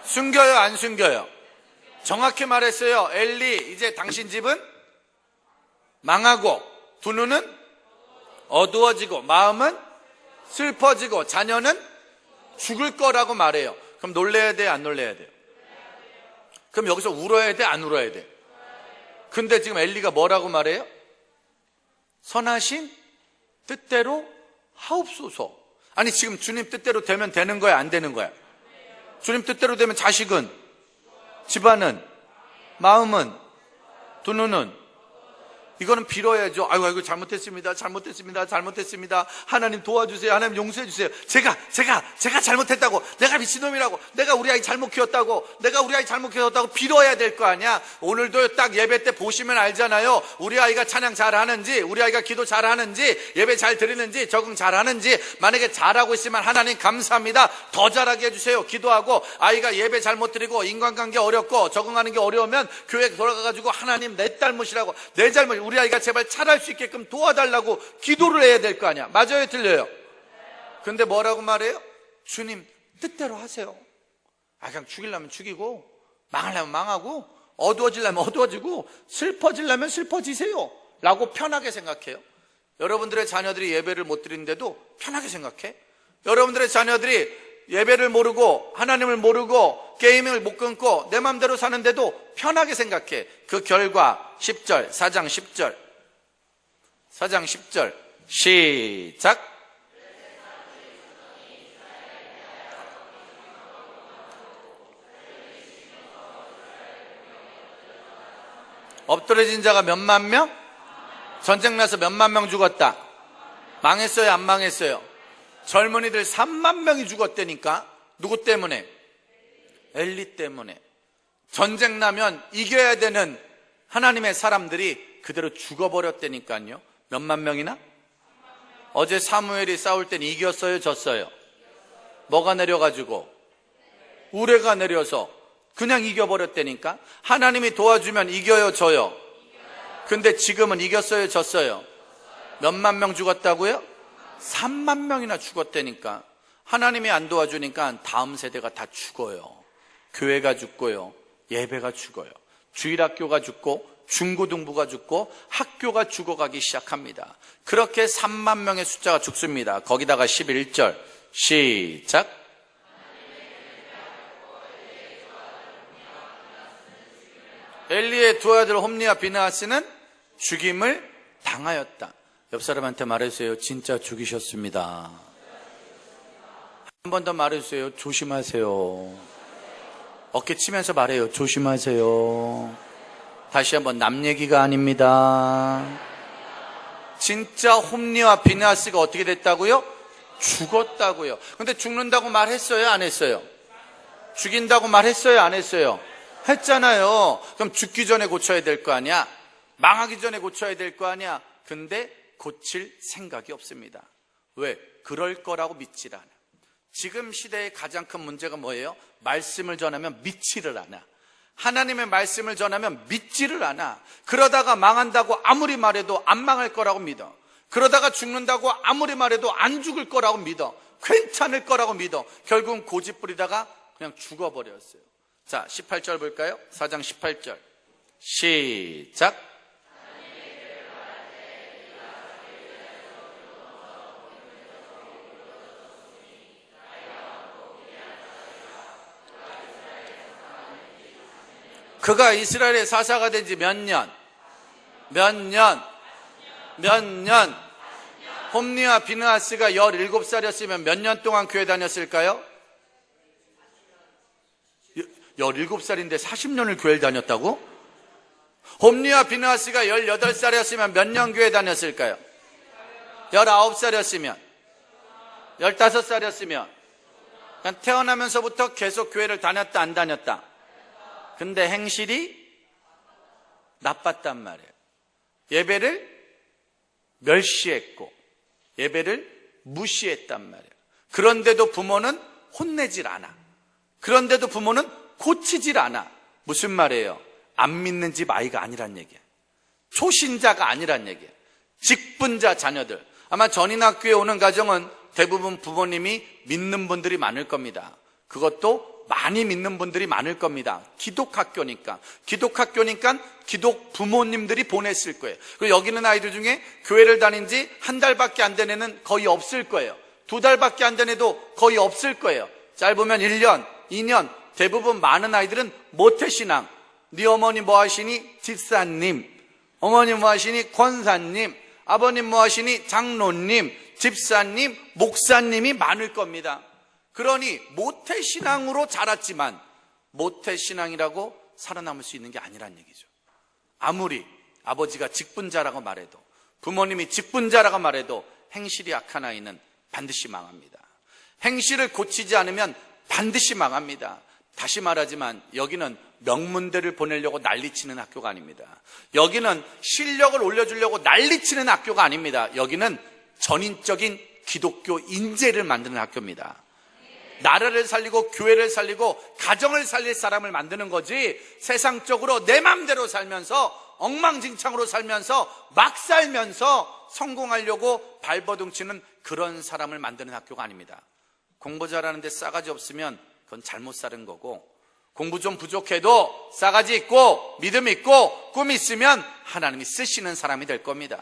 숨겨요, 안 숨겨요? 정확히 말했어요. 엘리, 이제 당신 집은 망하고 두 눈은 어두워지고 마음은 슬퍼지고 자녀는 죽을 거라고 말해요. 그럼 놀래야 돼요, 안 놀래야 돼요? 그럼 여기서 울어야 돼, 안 울어야 돼? 근데 지금 엘리가 뭐라고 말해요? 선하신 뜻대로 하옵소서. 아니 지금 주님 뜻대로 되면 되는 거야, 안 되는 거야? 주님 뜻대로 되면 자식은, 집안은, 마음은, 두 눈은, 이거는 빌어야죠. 아이고 잘못했습니다. 하나님 도와주세요. 하나님 용서해 주세요. 제가 잘못했다고, 내가 미친놈이라고, 내가 우리 아이 잘못 키웠다고 빌어야 될 거 아니야. 오늘도 딱 예배 때 보시면 알잖아요. 우리 아이가 찬양 잘하는지, 우리 아이가 기도 잘하는지, 예배 잘 드리는지, 적응 잘하는지. 만약에 잘하고 있으면 하나님 감사합니다. 더 잘하게 해주세요. 기도하고, 아이가 예배 잘못 드리고 인간관계 어렵고 적응하는 게 어려우면 교회 돌아가가지고 하나님 내 잘못이라고, 내 잘못, 우리 아이가 제발 잘할 수 있게끔 도와달라고 기도를 해야 될 거 아니야. 맞아요, 틀려요? 근데 뭐라고 말해요? 주님 뜻대로 하세요. 그냥 죽이려면 죽이고, 망하려면 망하고, 어두워지려면 어두워지고, 슬퍼지려면 슬퍼지세요 라고 편하게 생각해요. 여러분들의 자녀들이 예배를 못 드리는데도 편하게 생각해? 여러분들의 자녀들이 예배를 모르고 하나님을 모르고 게임을 못 끊고 내 맘대로 사는데도 편하게 생각해. 그 결과 10절, 4장 10절 시작. 엎드려진 자가 몇만 명? 전쟁 나서 몇만 명 죽었다. 망했어요, 안 망했어요? 젊은이들 3만 명이 죽었다니까. 누구 때문에? 엘리 때문에. 전쟁 나면 이겨야 되는 하나님의 사람들이 그대로 죽어버렸다니까요. 몇만 명이나? 어제 사무엘이 싸울 땐 이겼어요, 졌어요? 뭐가 내려가지고? 우레가 내려서 그냥 이겨버렸다니까. 하나님이 도와주면 이겨요, 져요? 근데 지금은 이겼어요, 졌어요? 몇만 명 죽었다고요? 3만 명이나 죽었다니까. 하나님이 안 도와주니까 다음 세대가 다 죽어요. 교회가 죽고요, 예배가 죽어요, 주일학교가 죽고 중고등부가 죽고 학교가 죽어가기 시작합니다. 그렇게 3만 명의 숫자가 죽습니다. 거기다가 11절 시작. 엘리의 두 아들 홈리와 비느하스는 죽임을 당하였다. 옆 사람한테 말해주세요. 진짜 죽이셨습니다. 한 번 더 말해주세요. 조심하세요. 어깨 치면서 말해요. 조심하세요. 다시 한번 남 얘기가 아닙니다. 진짜 홈리와 비느하스가 어떻게 됐다고요? 죽었다고요. 근데 죽는다고 말했어요, 안 했어요? 죽인다고 말했어요, 안 했어요? 했잖아요. 그럼 죽기 전에 고쳐야 될 거 아니야? 망하기 전에 고쳐야 될 거 아니야? 근데 고칠 생각이 없습니다. 왜? 그럴 거라고 믿질 않아. 지금 시대의 가장 큰 문제가 뭐예요? 말씀을 전하면 믿지를 않아. 하나님의 말씀을 전하면 믿지를 않아. 그러다가 망한다고 아무리 말해도 안 망할 거라고 믿어. 그러다가 죽는다고 아무리 말해도 안 죽을 거라고 믿어. 괜찮을 거라고 믿어. 결국은 고집 부리다가 그냥 죽어버렸어요. 자, 18절 볼까요? 4장 18절 시작. 그가 이스라엘의 사사가 된 지 몇 년? 홈리와 비느하스가 17살이었으면 몇 년 동안 교회 다녔을까요? 17살인데 40년을 교회를 다녔다고? 홈리와 비느하스가 18살이었으면 몇 년 교회 다녔을까요? 19살이었으면? 15살이었으면? 그냥 태어나면서부터 계속 교회를 다녔다, 안 다녔다? 근데 행실이 나빴단 말이에요. 예배를 멸시했고 예배를 무시했단 말이에요. 그런데도 부모는 혼내질 않아. 그런데도 부모는 고치질 않아. 무슨 말이에요? 안 믿는 집 아이가 아니란 얘기야. 초신자가 아니란 얘기야. 직분자 자녀들. 아마 전인학교에 오는 가정은 대부분 부모님이 믿는 분들이 많을 겁니다. 그것도 많이 믿는 분들이 많을 겁니다. 기독학교니까 기독 부모님들이 보냈을 거예요. 그리고 여기 있는 아이들 중에 교회를 다닌 지 한 달밖에 안 된 애는 거의 없을 거예요. 2달밖에 안 된 애도 거의 없을 거예요. 짧으면 1년, 2년. 대부분 많은 아이들은 모태신앙. 네 어머니 뭐 하시니? 집사님. 어머니 뭐 하시니? 권사님. 아버님 뭐 하시니? 장로님, 집사님, 목사님이 많을 겁니다. 그러니 모태신앙으로 자랐지만 모태신앙이라고 살아남을 수 있는 게 아니란 얘기죠. 아무리 아버지가 직분자라고 말해도, 부모님이 직분자라고 말해도 행실이 악한 아이는 반드시 망합니다. 행실을 고치지 않으면 반드시 망합니다. 다시 말하지만 여기는 명문대를 보내려고 난리치는 학교가 아닙니다. 여기는 실력을 올려주려고 난리치는 학교가 아닙니다. 여기는 전인적인 기독교 인재를 만드는 학교입니다. 나라를 살리고 교회를 살리고 가정을 살릴 사람을 만드는 거지, 세상적으로 내 맘대로 살면서 엉망진창으로 살면서 막 살면서 성공하려고 발버둥치는 그런 사람을 만드는 학교가 아닙니다. 공부 잘하는데 싸가지 없으면 그건 잘못 사는 거고, 공부 좀 부족해도 싸가지 있고 믿음 있고 꿈 있으면 하나님이 쓰시는 사람이 될 겁니다.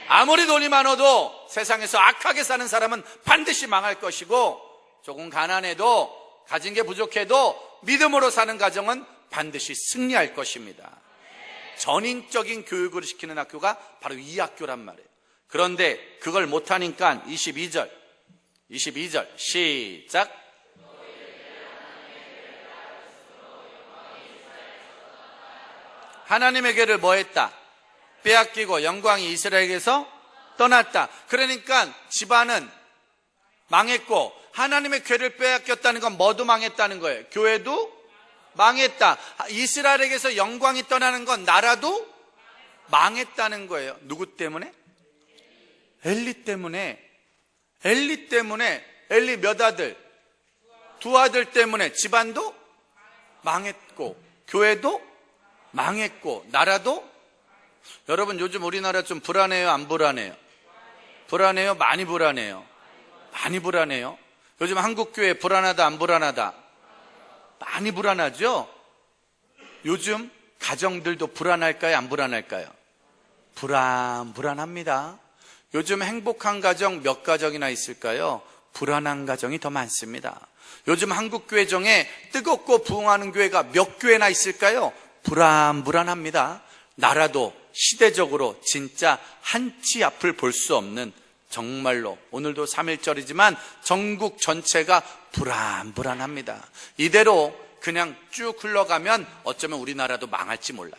아무리 돈이 많아도 세상에서 악하게 사는 사람은 반드시 망할 것이고, 조금 가난해도 가진 게 부족해도 믿음으로 사는 가정은 반드시 승리할 것입니다. 전인적인 교육을 시키는 학교가 바로 이 학교란 말이에요. 그런데 그걸 못하니까 22절 시작. 하나님에게를 뭐 했다? 빼앗기고 영광이 이스라엘에게서 떠났다. 그러니까 집안은 망했고, 하나님의 궤를 빼앗겼다는 건 뭐도 망했다는 거예요. 교회도 망했다. 이스라엘에게서 영광이 떠나는 건 나라도 망했다는 거예요. 누구 때문에? 엘리 때문에. 엘리 때문에. 엘리 몇 아들? 두 아들 때문에 집안도 망했고, 교회도 망했고, 나라도. 여러분, 요즘 우리나라 좀 불안해요, 안 불안해요? 불안해요? 많이 불안해요? 많이 불안해요. 요즘 한국교회 불안하다, 안 불안하다? 많이 불안하죠? 요즘 가정들도 불안할까요, 안 불안할까요? 불안합니다. 요즘 행복한 가정 몇 가정이나 있을까요? 불안한 가정이 더 많습니다. 요즘 한국교회 중에 뜨겁고 부흥하는 교회가 몇 교회나 있을까요? 불안합니다. 나라도 시대적으로 진짜 한치 앞을 볼 수 없는, 정말로 오늘도 3.1절이지만 전국 전체가 불안합니다. 이대로 그냥 쭉 흘러가면 어쩌면 우리나라도 망할지 몰라.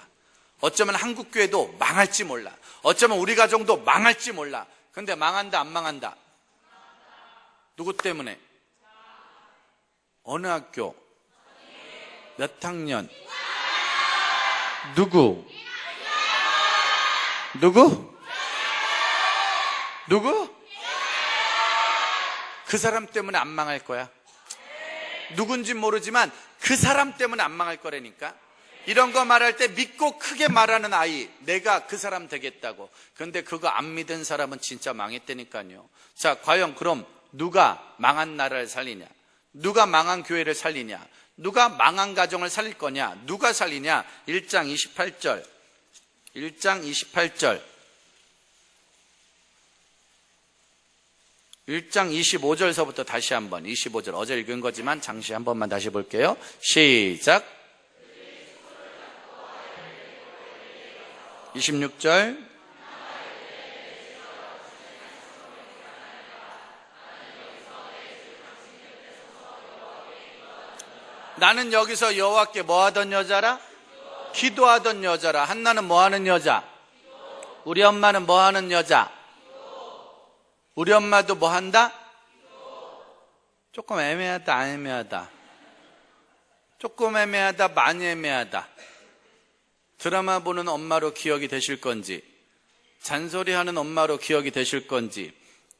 어쩌면 한국교회도 망할지 몰라. 어쩌면 우리 가정도 망할지 몰라. 근데 망한다, 안 망한다? 누구 때문에? 어느 학교? 몇 학년? 누구? 그 사람 때문에 안 망할 거야. 누군지 모르지만 그 사람 때문에 안 망할 거라니까. 이런 거 말할 때 믿고 크게 말하는 아이, 내가 그 사람 되겠다고. 근데 그거 안 믿은 사람은 진짜 망했다니까요. 자, 과연 그럼 누가 망한 나라를 살리냐? 누가 망한 교회를 살리냐? 누가 망한 가정을 살릴 거냐? 누가 살리냐? 1장 28절. 1장 28절. 1장 25절서부터 다시 한번, 25절 어제 읽은 거지만 잠시 한 번만 다시 볼게요. 시작. 26절. 나는 여기서 여호와께 뭐 하던 여자라? 기도하던 여자라. 한나는 뭐 하는 여자? 우리 엄마는 뭐 하는 여자? 우리 엄마도 뭐 한다? 조금 애매하다, 안 애매하다? 조금 애매하다, 많이 애매하다? 드라마 보는 엄마로 기억이 되실 건지, 잔소리하는 엄마로 기억이 되실 건지,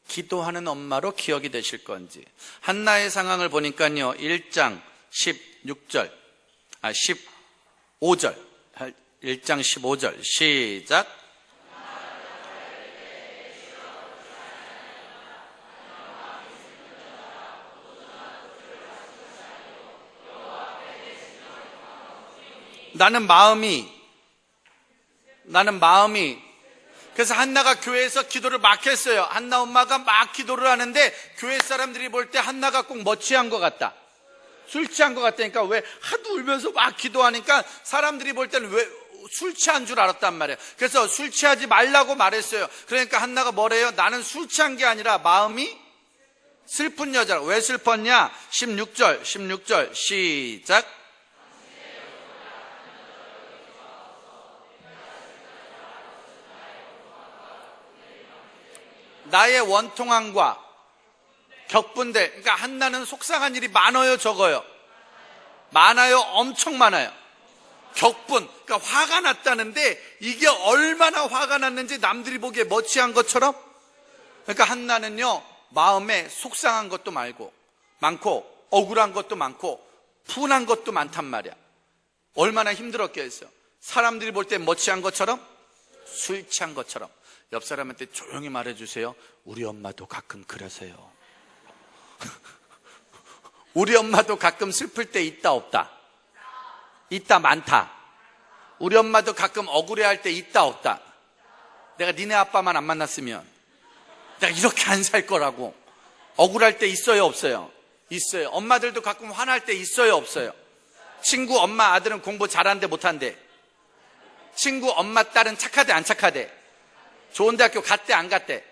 기도하는 엄마로 기억이 되실 건지. 한나의 상황을 보니까요, 1장 15절. 1장 15절 시작. 나는 마음이 그래서 한나가 교회에서 기도를 막 했어요. 한나 엄마가 막 기도를 하는데 교회 사람들이 볼 때 한나가 꼭 뭐 취한 것 같다, 술 취한 것 같다니까. 왜? 하도 울면서 막 기도하니까 사람들이 볼 때는 왜 술 취한 줄 알았단 말이에요. 그래서 술 취하지 말라고 말했어요. 그러니까 한나가 뭐래요? 나는 술 취한 게 아니라 마음이 슬픈 여자라. 왜 슬펐냐? 16절 시작. 나의 원통함과 격분대. 그러니까 한나는 속상한 일이 많아요, 적어요? 많아요, 엄청 많아요. 격분, 그러니까 화가 났다는데 이게 얼마나 화가 났는지 남들이 보기에 뭐 취한 것처럼. 그러니까 한나는요, 마음에 속상한 것도 많고 억울한 것도 많고 분한 것도 많단 말이야. 얼마나 힘들었겠어요. 사람들이 볼 때 뭐 취한 것처럼? 술 취한 것처럼. 옆 사람한테 조용히 말해주세요. 우리 엄마도 가끔 그러세요. 우리 엄마도 가끔 슬플 때 있다 없다? 있다 많다. 우리 엄마도 가끔 억울해할 때 있다 없다? 내가 니네 아빠만 안 만났으면 내가 이렇게 안 살 거라고. 억울할 때 있어요 없어요? 있어요. 엄마들도 가끔 화날 때 있어요 없어요? 친구 엄마 아들은 공부 잘하는데 못한대. 친구 엄마 딸은 착하대 안 착하대? 좋은 대학교 갔대 안 갔대?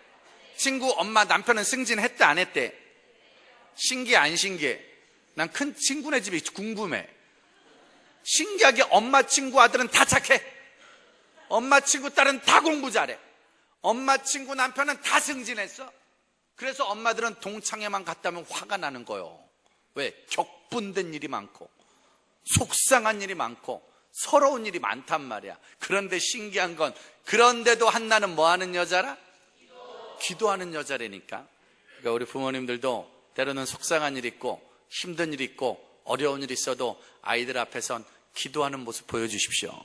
친구 엄마 남편은 승진했대 안 했대? 신기해 안 신기해? 난 큰 친구네 집이 궁금해. 신기하게 엄마 친구 아들은 다 착해. 엄마 친구 딸은 다 공부 잘해. 엄마 친구 남편은 다 승진했어. 그래서 엄마들은 동창회만 갔다면 화가 나는 거예요. 왜? 격분된 일이 많고 속상한 일이 많고 서러운 일이 많단 말이야. 그런데 신기한 건 그런데도 한나는 뭐 하는 여자라? 기도하는 여자라니까. 그러니까 우리 부모님들도 때로는 속상한 일 있고 힘든 일 있고 어려운 일 있어도 아이들 앞에선 기도하는 모습 보여주십시오.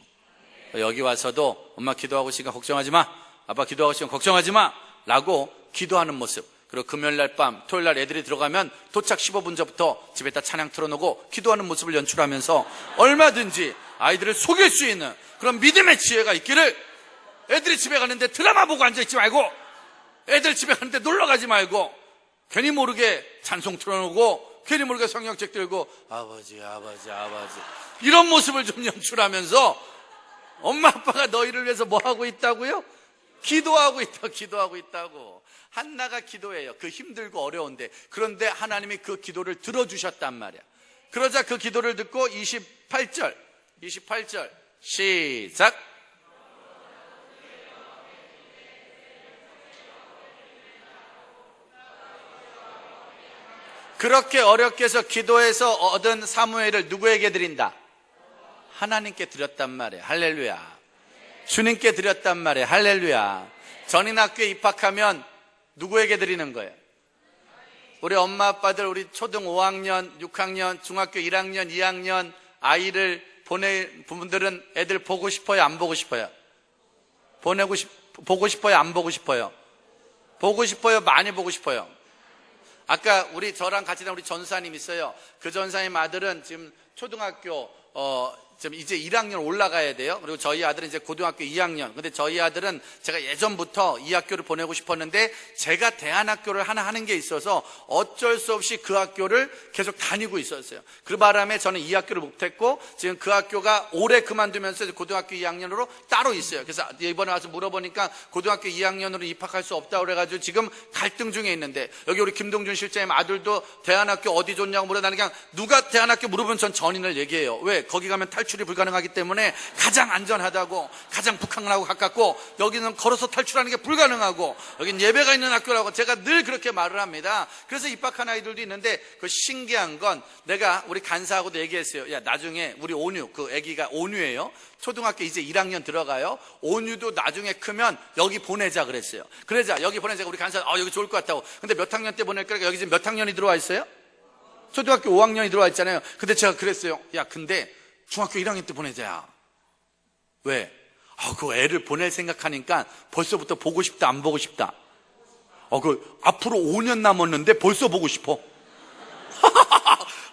여기 와서도 엄마 기도하고 있으니까 걱정하지 마, 아빠 기도하고 있으니까 걱정하지 마 라고 기도하는 모습. 그리고 금요일날 밤, 토요일날 애들이 들어가면 도착 15분 전부터 집에다 찬양 틀어놓고 기도하는 모습을 연출하면서 얼마든지 아이들을 속일 수 있는 그런 믿음의 지혜가 있기를, 애들이 집에 가는데 드라마 보고 앉아있지 말고, 애들 집에 가는데 놀러가지 말고, 괜히 모르게 찬송 틀어놓고 괜히 모르게 성경책 들고 아버지 이런 모습을 좀 연출하면서 엄마 아빠가 너희를 위해서 뭐 하고 있다고요? 기도하고 있다고. 한나가 기도해요. 그 힘들고 어려운데. 그런데 하나님이 그 기도를 들어주셨단 말이야. 그러자 그 기도를 듣고 28절 시작. 그렇게 어렵게 해서 기도해서 얻은 사무엘을 누구에게 드린다? 하나님께 드렸단 말이에요. 할렐루야. 주님께 드렸단 말이에요. 할렐루야. 전인학교에 입학하면 누구에게 드리는 거예요? 우리 엄마 아빠들, 우리 초등 5학년, 6학년, 중학교 1학년, 2학년 아이를 보낼 부모들은 애들 보고 싶어요? 안 보고 싶어요? 보고 싶어요? 안 보고 싶어요? 보고 싶어요? 많이 보고 싶어요? 아까 저랑 같이 다닌 우리 전사님 있어요. 그 전사님 아들은 지금 초등학교 지금 이제 1학년 올라가야 돼요. 그리고 저희 아들은 이제 고등학교 2학년. 근데 저희 아들은 제가 예전부터 이 학교를 보내고 싶었는데 제가 대안학교를 하나 하는 게 있어서 어쩔 수 없이 그 학교를 계속 다니고 있었어요. 그 바람에 저는 이 학교를 못했고 지금 그 학교가 올해 그만두면서 고등학교 2학년으로 따로 있어요. 그래서 이번에 와서 물어보니까 고등학교 2학년으로 입학할 수 없다고 그래가지고 지금 갈등 중에 있는데, 여기 우리 김동준 실장님 아들도 대안학교 어디 좋냐고 물어. 나는 그냥 누가 대안학교 물어보면 전 전인을 얘기해요. 왜? 거기 가면 탈출이 불가능하기 때문에 가장 안전하다고, 가장 북한하고 가깝고, 여기는 걸어서 탈출하는 게 불가능하고, 여긴 예배가 있는 학교라고 제가 늘 그렇게 말을 합니다. 그래서 입학한 아이들도 있는데, 그 신기한 건 내가 우리 간사하고도 얘기했어요. 야, 나중에 우리 온유, 그 애기가 온유예요. 초등학교 이제 1학년 들어가요. 온유도 나중에 크면 여기 보내자 그랬어요. 그러자 여기 보내자. 우리 간사 여기 좋을 것 같다고. 근데 몇 학년 때 보낼 거니까 여기 지금 몇 학년이 들어와 있어요? 초등학교 5학년이 들어와 있잖아요. 근데 제가 그랬어요. 야, 근데 중학교 1학년 때 보내자야. 왜? 그 애를 보낼 생각하니까 벌써부터 보고 싶다, 안 보고 싶다? 앞으로 5년 남았는데 벌써 보고 싶어.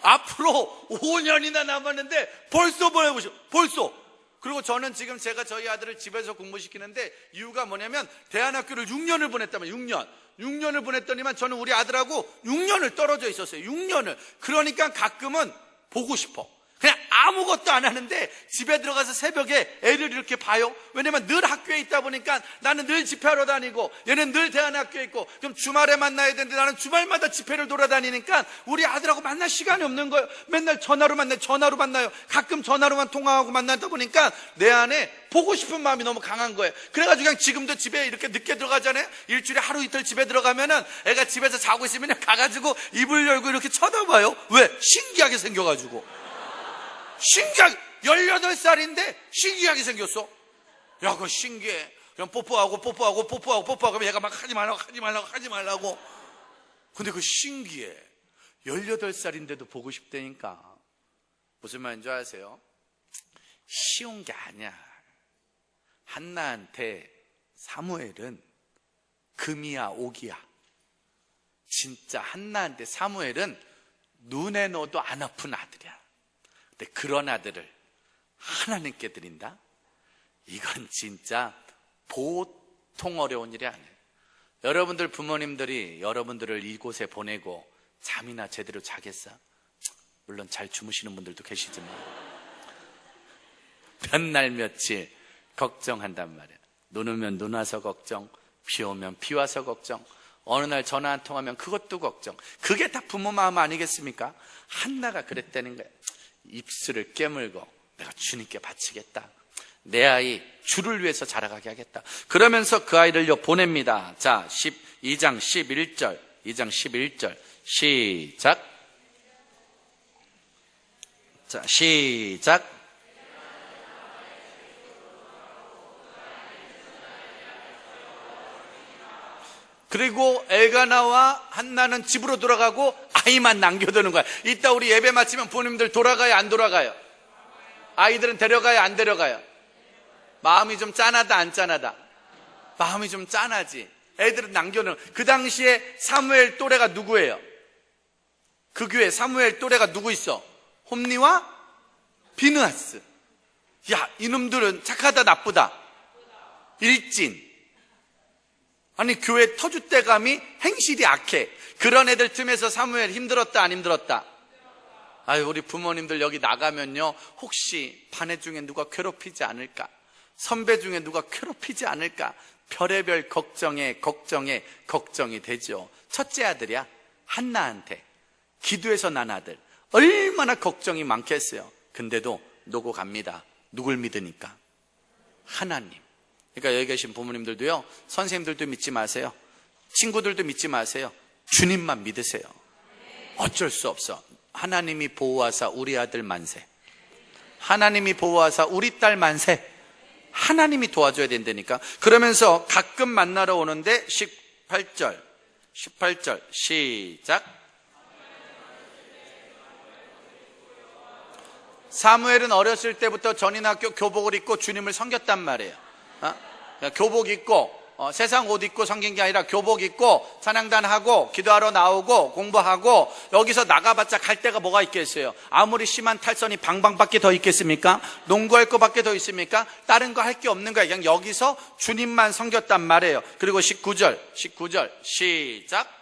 앞으로 5년이나 남았는데 벌써 보내고 싶어. 벌써. 그리고 저는 지금 제가 저희 아들을 집에서 공부시키는데 이유가 뭐냐면 대안학교를 6년을 보냈다면 6년을 보냈더니만 저는 우리 아들하고 6년을 떨어져 있었어요. 6년을. 그러니까 가끔은 보고 싶어. 그냥 아무것도 안 하는데 집에 들어가서 새벽에 애를 이렇게 봐요. 왜냐면 늘 학교에 있다 보니까 나는 늘 집회하러 다니고 얘는 늘 대안학교에 있고, 그럼 주말에 만나야 되는데 나는 주말마다 집회를 돌아다니니까 우리 아들하고 만날 시간이 없는 거예요. 맨날 전화로 만나요. 가끔 전화로만 통화하고 만나다 보니까 내 안에 보고 싶은 마음이 너무 강한 거예요. 그래가지고 그냥 지금도 집에 이렇게 늦게 들어가잖아요. 일주일에 하루 이틀 집에 들어가면은 애가 집에서 자고 있으면 가가지고 입을 열고 이렇게 쳐다봐요. 왜? 신기하게 생겨가지고. 신기하게 18살인데 신기하게 생겼어. 야, 그거 신기해. 그냥 뽀뽀하고 그러면 얘가 막 하지 말라고. 근데 그거 신기해. 18살인데도 보고 싶다니까. 무슨 말인지 아세요? 쉬운 게 아니야. 한나한테 사무엘은 금이야 옥이야. 진짜 한나한테 사무엘은 눈에 넣어도 안 아픈 아들이야. 근데 그런 아들을 하나님께 드린다? 이건 진짜 보통 어려운 일이 아니에요. 여러분들 부모님들이 여러분들을 이곳에 보내고 잠이나 제대로 자겠어? 물론 잘 주무시는 분들도 계시지만 몇 날 며칠 걱정한단 말이야. 눈 오면 눈 와서 걱정, 비 오면 비 와서 걱정, 어느 날 전화 한 통하면 그것도 걱정. 그게 다 부모 마음 아니겠습니까? 한나가 그랬다는 거야. 입술을 깨물고 내가 주님께 바치겠다. 내 아이 주를 위해서 자라가게 하겠다. 그러면서 그 아이를 보냅니다. 자, 12장 11절 2장 11절 시작. 자, 시작. 그리고 엘가나와 한나는 집으로 돌아가고 아이만 남겨두는 거야. 이따 우리 예배 마치면 부모님들 돌아가요, 안 돌아가요? 아이들은 데려가요, 안 데려가요? 마음이 좀 짠하다, 안 짠하다? 마음이 좀 짠하지. 애들은 남겨놓은. 그 당시에 사무엘 또래가 누구예요? 그 교회 사무엘 또래가 누구 있어? 홈리와 비느하스. 야, 이놈들은 착하다, 나쁘다? 일진. 아니, 교회 터줏대감이 행실이 악해. 그런 애들 틈에서 사무엘 힘들었다, 안 힘들었다? 아유, 우리 부모님들 여기 나가면요, 혹시 반애 중에 누가 괴롭히지 않을까? 선배 중에 누가 괴롭히지 않을까? 별의별 걱정이 되죠. 첫째 아들이야, 한나한테. 기도해서 난 아들. 얼마나 걱정이 많겠어요. 근데도 놓고 갑니다. 누굴 믿으니까? 하나님. 그러니까 여기 계신 부모님들도요, 선생님들도 믿지 마세요. 친구들도 믿지 마세요. 주님만 믿으세요. 어쩔 수 없어. 하나님이 보호하사 우리 아들 만세. 하나님이 보호하사 우리 딸 만세. 하나님이 도와줘야 된다니까. 그러면서 가끔 만나러 오는데 18절 시작. 사무엘은 어렸을 때부터 전인학교 교복을 입고 주님을 섬겼단 말이에요. 교복 입고 세상 옷 입고 섬긴 게 아니라 교복 입고 찬양단하고 기도하러 나오고 공부하고, 여기서 나가봤자 갈 데가 뭐가 있겠어요? 아무리 심한 탈선이 방방밖에 더 있겠습니까? 농구할 거밖에 더 있습니까? 다른 거 할 게 없는 거야. 그냥 여기서 주님만 섬겼단 말이에요. 그리고 19절 시작.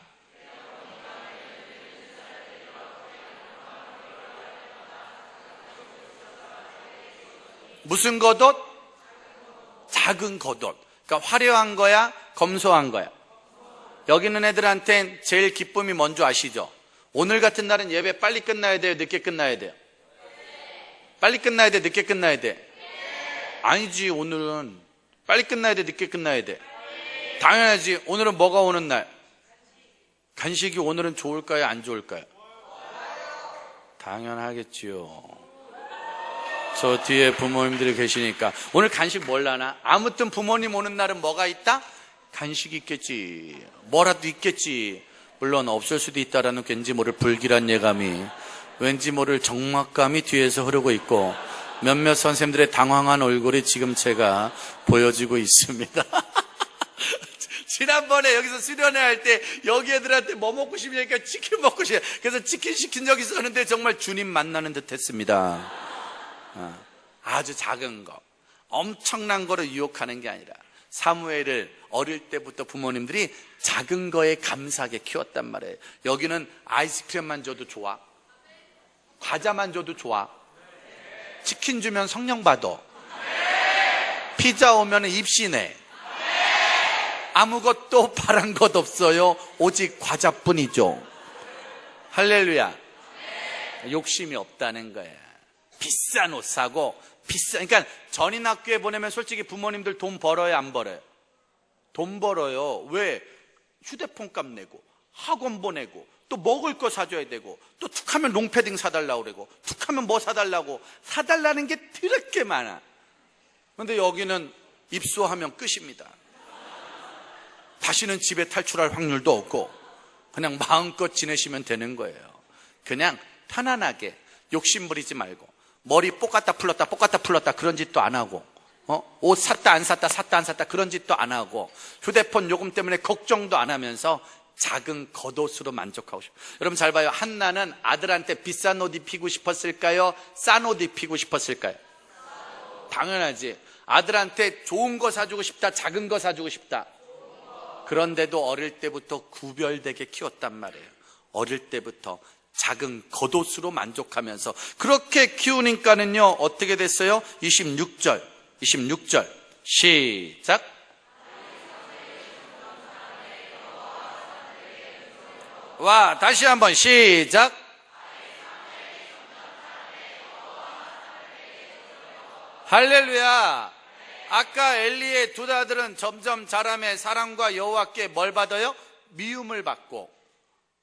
무슨 겉옷? 작은 겉옷. 그러니까 화려한 거야, 검소한 거야? 여기 있는 애들한텐 제일 기쁨이 뭔 줄 아시죠? 오늘 같은 날은 예배 빨리 끝나야 돼요, 늦게 끝나야 돼요? 빨리 끝나야 돼, 늦게 끝나야 돼? 아니지, 오늘은 빨리 끝나야 돼, 늦게 끝나야 돼? 당연하지. 오늘은 뭐가 오는 날? 간식이 오늘은 좋을까요, 안 좋을까요? 당연하겠지요. 저 뒤에 부모님들이 계시니까 오늘 간식 뭘라나? 아무튼 부모님 오는 날은 뭐가 있다? 간식이 있겠지. 뭐라도 있겠지. 물론 없을 수도 있다라는 왠지 모를 불길한 예감이, 왠지 모를 적막감이 뒤에서 흐르고 있고, 몇몇 선생님들의 당황한 얼굴이 지금 제가 보여지고 있습니다. 지난번에 여기서 수련회 할 때 여기 애들한테 뭐 먹고 싶냐니까 치킨 먹고 싶어. 그래서 치킨 시킨 적이 있었는데 정말 주님 만나는 듯 했습니다. 아주 작은 거, 엄청난 거를 유혹하는 게 아니라, 사무엘을 어릴 때부터 부모님들이 작은 거에 감사하게 키웠단 말이에요. 여기는 아이스크림만 줘도 좋아, 과자만 줘도 좋아, 치킨 주면 성령 받아, 피자 오면 입시내, 아무것도 바란 것 없어요. 오직 과자뿐이죠. 할렐루야. 욕심이 없다는 거야. 비싼 옷 사고, 그러니까 전인학교에 보내면 솔직히 부모님들 돈 벌어요, 안 벌어요? 돈 벌어요. 왜? 휴대폰 값 내고, 학원 보내고, 또 먹을 거 사줘야 되고, 또 툭하면 롱패딩 사달라고 그러고, 툭하면 뭐 사달라고, 사달라는 게 드럽게 많아. 그런데 여기는 입소하면 끝입니다. 다시는 집에 탈출할 확률도 없고, 그냥 마음껏 지내시면 되는 거예요. 그냥 편안하게, 욕심 부리지 말고, 머리 볶았다 풀렀다 그런 짓도 안 하고, 옷 샀다 안 샀다 그런 짓도 안 하고, 휴대폰 요금 때문에 걱정도 안 하면서 작은 겉옷으로 만족하고 싶어요. 여러분 잘 봐요. 한나는 아들한테 비싼 옷 입히고 싶었을까요? 싼 옷 입히고 싶었을까요? 당연하지. 아들한테 좋은 거 사주고 싶다, 작은 거 사주고 싶다. 그런데도 어릴 때부터 구별되게 키웠단 말이에요. 어릴 때부터 작은 겉옷으로 만족하면서 그렇게 키우니까는요, 어떻게 됐어요? 26절 시작. 와, 다시 한번 시작. 할렐루야. 아까 엘리의 두 아들은 점점 자라매 사람과 여호와께 뭘 받아요? 미움을 받고,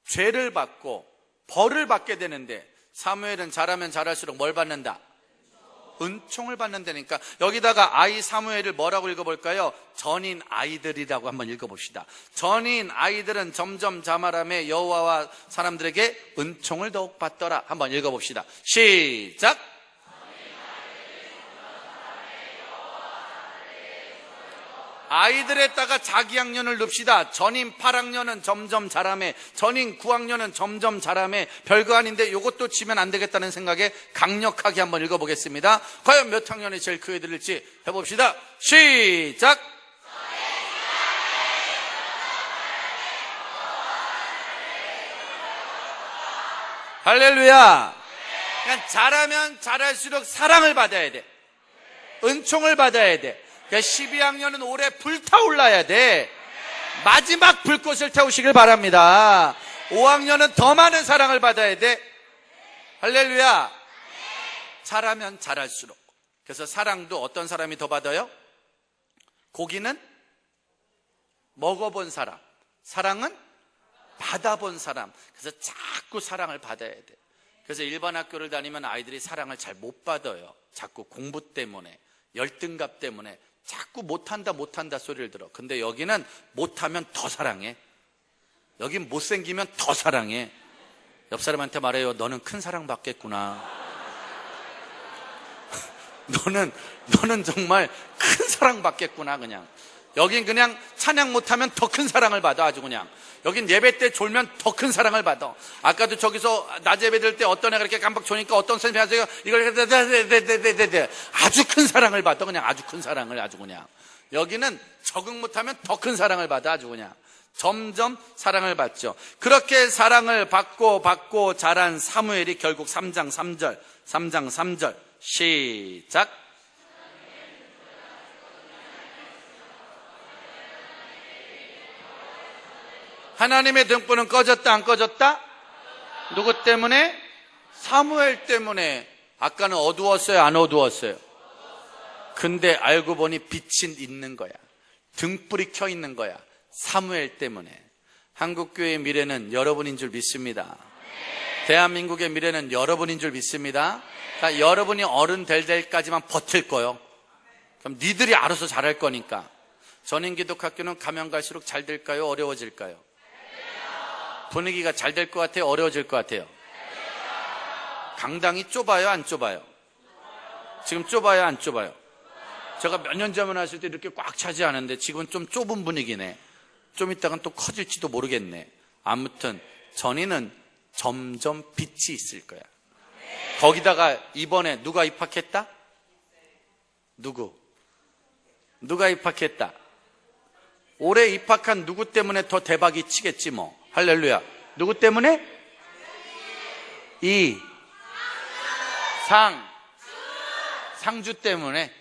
죄를 받고 벌을 받게 되는데 사무엘은 자라면 자랄수록 뭘 받는다? 은총을 받는다니까. 여기다가 아이 사무엘을 뭐라고 읽어볼까요? 전인 아이들이라고 한번 읽어봅시다. 전인 아이들은 점점 자라매 여호와와 사람들에게 은총을 더욱 받더라. 한번 읽어봅시다. 시작. 아이들에다가 자기 학년을 넣읍시다. 전인 8학년은 점점 자라매, 전인 9학년은 점점 자라매. 별거 아닌데 이것도 치면 안 되겠다는 생각에 강력하게 한번 읽어보겠습니다. 과연 몇 학년이 제일 크게 들릴지 해봅시다. 시작. 할렐루야. 그러니까 자라면 자랄수록 사랑을 받아야 돼. 은총을 받아야 돼. 12학년은 올해 불타올라야 돼. 마지막 불꽃을 태우시길 바랍니다. 5학년은 더 많은 사랑을 받아야 돼. 할렐루야. 자라면 자랄수록. 그래서 사랑도 어떤 사람이 더 받아요? 고기는 먹어본 사람, 사랑은 받아본 사람. 그래서 자꾸 사랑을 받아야 돼. 그래서 일반 학교를 다니면 아이들이 사랑을 잘 못 받아요. 자꾸 공부 때문에, 열등감 때문에 자꾸 못한다 소리를 들어. 근데 여기는 못하면 더 사랑해. 여긴 못생기면 더 사랑해. 옆 사람한테 말해요. 너는 큰 사랑 받겠구나. 너는 정말 큰 사랑 받겠구나. 그냥 여긴 그냥 찬양 못하면 더 큰 사랑을 받아. 아주 그냥 여긴 예배 때 졸면 더 큰 사랑을 받아. 아까도 저기서 낮에 예배 드릴 때 어떤 애가 이렇게 깜빡 조니까 어떤 선생님이 하세요. 이걸 아주 큰 사랑을 받아. 그냥 아주 큰 사랑을. 아주 그냥 여기는 적응 못하면 더 큰 사랑을 받아. 아주 그냥 점점 사랑을 받죠. 그렇게 사랑을 받고 자란 사무엘이 결국 3장 3절 시작. 하나님의 등불은 꺼졌다 안 꺼졌다? 누구 때문에? 사무엘 때문에. 아까는 어두웠어요 안 어두웠어요? 근데 알고 보니 빛이 있는 거야. 등불이 켜 있는 거야. 사무엘 때문에. 한국교회의 미래는 여러분인 줄 믿습니다. 대한민국의 미래는 여러분인 줄 믿습니다. 그러니까 여러분이 어른 될 때까지만 버틸 거요. 그럼 니들이 알아서 잘할 거니까. 전인기독학교는 가면 갈수록 잘 될까요? 어려워질까요? 분위기가 잘 될 것 같아요? 어려워질 것 같아요? 강당이 좁아요? 안 좁아요? 지금 좁아요? 안 좁아요? 제가 몇 년 전에 왔을 때 이렇게 꽉 차지 않은데 지금은 좀 좁은 분위기네. 좀 이따간 또 커질지도 모르겠네. 아무튼 전인은 점점 빛이 있을 거야. 거기다가 이번에 누가 입학했다? 누가 입학했다? 올해 입학한 누구 때문에 더 대박이 치겠지 뭐. 할렐루야. 누구 때문에? 상주 때문에.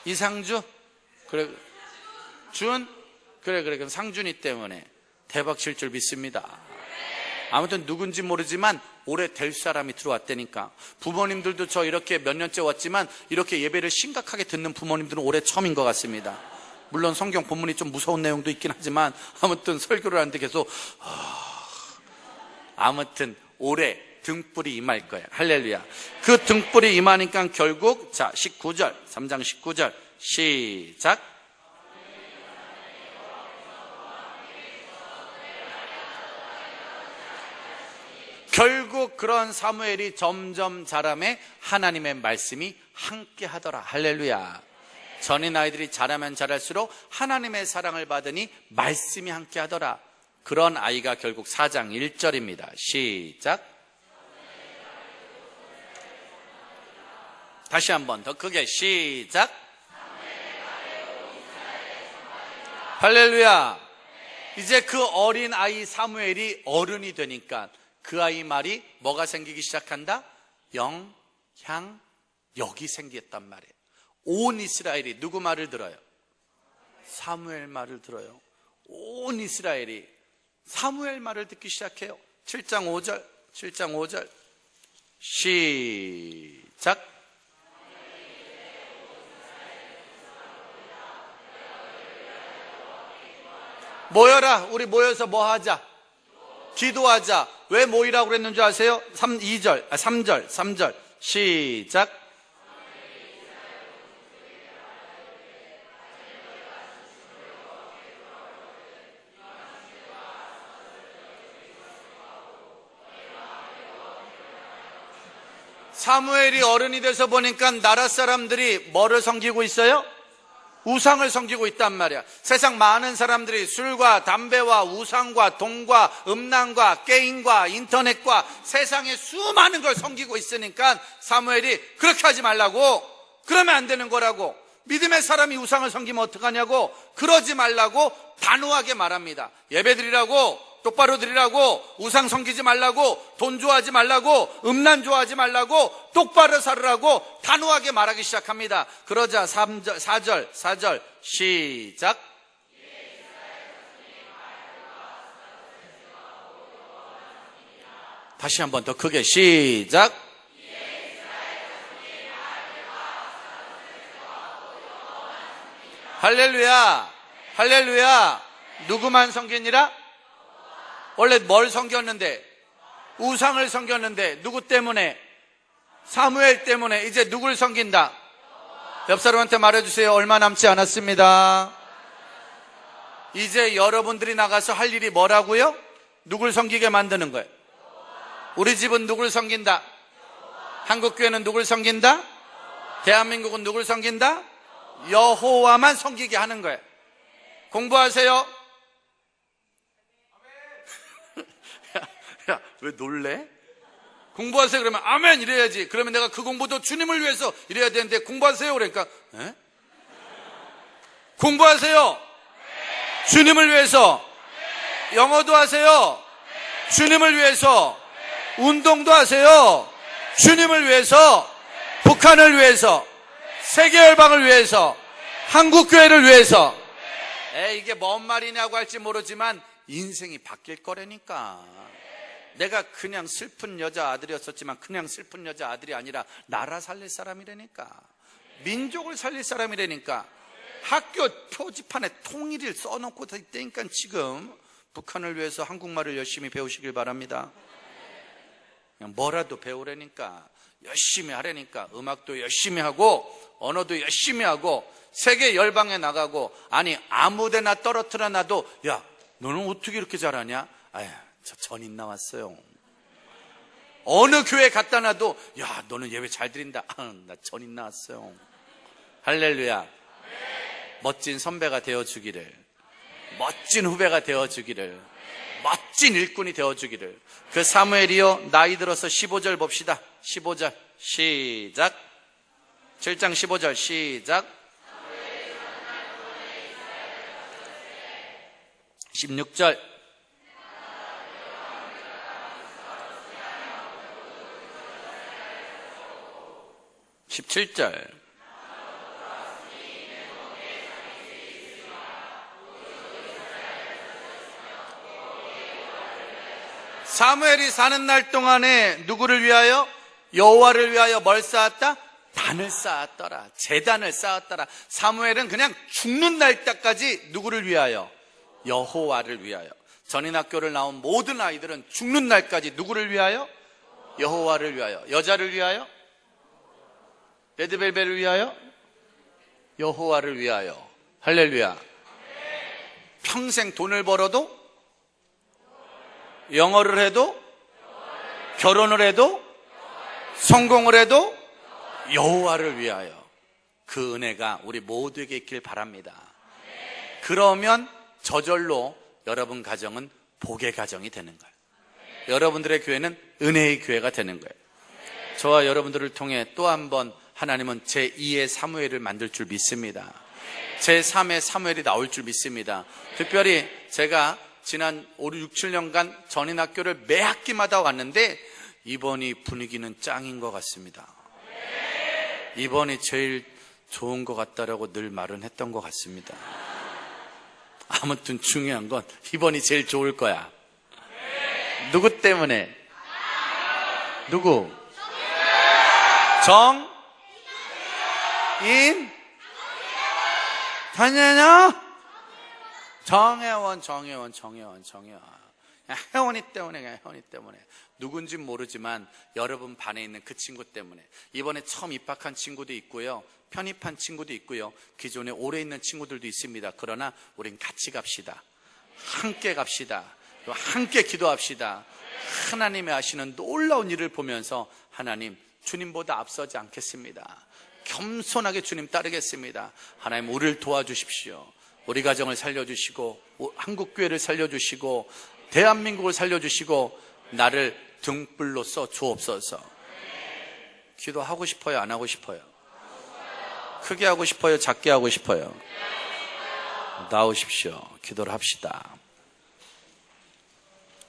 이상주? 그래. 그래. 그럼 상준이 때문에 대박 칠 줄 믿습니다. 아무튼 누군지 모르지만 올해 될 사람이 들어왔다니까. 부모님들도 저 이렇게 몇 년째 왔지만 이렇게 예배를 심각하게 듣는 부모님들은 올해 처음인 것 같습니다. 물론 성경 본문이 좀 무서운 내용도 있긴 하지만 아무튼 설교를 하는데 계속 아무튼 올해 등불이 임할 거야. 할렐루야. 그 등불이 임하니까 결국 19절 3장 19절 시작. 결국 그런 사무엘이 점점 자라매 하나님의 말씀이 함께 하더라. 할렐루야. 전인 아이들이 자라면 자랄수록 하나님의 사랑을 받으니 말씀이 함께 하더라. 그런 아이가 결국 4장 1절입니다. 시작. 다시 한번 더 크게 시작. 할렐루야. 이제 그 어린 아이 사무엘이 어른이 되니까 그 아이 말이 뭐가 생기기 시작한다? 영향력이 생겼단 말이에요. 온 이스라엘이 누구 말을 들어요? 사무엘 말을 들어요. 온 이스라엘이 사무엘 말을 듣기 시작해요. 7장 5절 시작. 모여라. 우리 모여서 뭐 하자? 기도하자. 왜 모이라고 그랬는 줄 아세요? 3절. 시작. 사무엘이 어른이 돼서 보니까 나라 사람들이 뭐를 섬기고 있어요? 우상을 섬기고 있단 말이야. 세상 많은 사람들이 술과 담배와 우상과 돈과 음란과 게임과 인터넷과 세상에 수많은 걸 섬기고 있으니까 사무엘이 그렇게 하지 말라고, 그러면 안 되는 거라고, 믿음의 사람이 우상을 섬기면 어떡하냐고, 그러지 말라고 단호하게 말합니다. 예배드리라고, 똑바로 드리라고, 우상 섬기지 말라고, 돈 좋아하지 말라고, 음란 좋아하지 말라고, 똑바로 살으라고 단호하게 말하기 시작합니다. 그러자 4절 시작. 다시 한 번 더 크게 시작. 할렐루야, 할렐루야. 누구만 섬기니라? 원래 뭘 섬겼는데? 우상을 섬겼는데 누구 때문에? 사무엘 때문에. 이제 누굴 섬긴다? 옆 사람한테 말해주세요. 얼마 남지 않았습니다. 이제 여러분들이 나가서 할 일이 뭐라고요? 누굴 섬기게 만드는 거예요. 우리 집은 누굴 섬긴다? 한국교회는 누굴 섬긴다? 대한민국은 누굴 섬긴다? 여호와만 섬기게 하는 거예요. 공부하세요. 야, 왜 놀래? 공부하세요. 그러면 아멘 이래야지. 그러면 내가 그 공부도 주님을 위해서 이래야 되는데 공부하세요. 그러니까 에? 공부하세요. 주님을 위해서. 영어도 하세요. 주님을 위해서. 운동도 하세요. 주님을 위해서. 북한을 위해서. 세계 열방을 위해서. 한국교회를 위해서. 이게 뭔 말이냐고 할지 모르지만 인생이 바뀔 거라니까. 내가 그냥 슬픈 여자 아들이었었지만 그냥 슬픈 여자 아들이 아니라 나라 살릴 사람이라니까. 민족을 살릴 사람이라니까. 학교 표지판에 통일을 써놓고 있다니까. 지금 북한을 위해서 한국말을 열심히 배우시길 바랍니다. 그냥 뭐라도 배우라니까. 열심히 하라니까. 음악도 열심히 하고 언어도 열심히 하고 세계 열방에 나가고. 아니 아무데나 떨어뜨려 놔도 야 너는 어떻게 이렇게 잘하냐? 아휴 저 전임 나왔어요. 어느 교회 갖다 놔도 야 너는 예배 잘 드린다. 나 전임 나왔어요. 할렐루야. 멋진 선배가 되어주기를, 멋진 후배가 되어주기를, 멋진 일꾼이 되어주기를. 그 사무엘이요, 나이 들어서 15절 봅시다. 15절 시작. 7장 15절 시작. 16절 17절 사무엘이 사는 날 동안에 누구를 위하여? 여호와를 위하여 뭘 쌓았다? 단을 쌓았더라. 제단을 쌓았더라. 사무엘은 그냥 죽는 날까지 누구를 위하여? 여호와를 위하여. 전인학교를 나온 모든 아이들은 죽는 날까지 누구를 위하여? 여호와를 위하여. 여자를 위하여? 레드벨벳을 위하여? 여호와를 위하여. 할렐루야. 평생 돈을 벌어도, 영어를 해도, 결혼을 해도, 성공을 해도 여호와를 위하여. 그 은혜가 우리 모두에게 있길 바랍니다. 그러면 저절로 여러분 가정은 복의 가정이 되는 거예요. 여러분들의 교회는 은혜의 교회가 되는 거예요. 저와 여러분들을 통해 또 한 번 하나님은 제2의 사무엘을 만들 줄 믿습니다. 제3의 사무엘이 나올 줄 믿습니다. 특별히 제가 지난 5, 6, 7년간 전인학교를 매 학기마다 왔는데 이번이 분위기는 짱인 것 같습니다. 이번이 제일 좋은 것 같다라고 늘 말은 했던 것 같습니다. 아무튼 중요한 건 이번이 제일 좋을 거야. 누구 때문에? 누구? 다녀냐? 정혜원. 그냥 혜원이 때문에, 그냥 혜원이 때문에. 누군지 모르지만 여러분 반에 있는 그 친구 때문에. 이번에 처음 입학한 친구도 있고요, 편입한 친구도 있고요, 기존에 오래 있는 친구들도 있습니다. 그러나 우린 같이 갑시다. 함께 갑시다. 함께 기도합시다. 하나님이 하시는 놀라운 일을 보면서 하나님, 주님보다 앞서지 않겠습니다. 겸손하게 주님 따르겠습니다. 하나님, 우리를 도와주십시오. 우리 가정을 살려주시고, 한국교회를 살려주시고, 대한민국을 살려주시고, 나를 등불로써 주옵소서. 기도하고 싶어요? 안 하고 싶어요? 크게 하고 싶어요? 작게 하고 싶어요? 나오십시오. 기도를 합시다.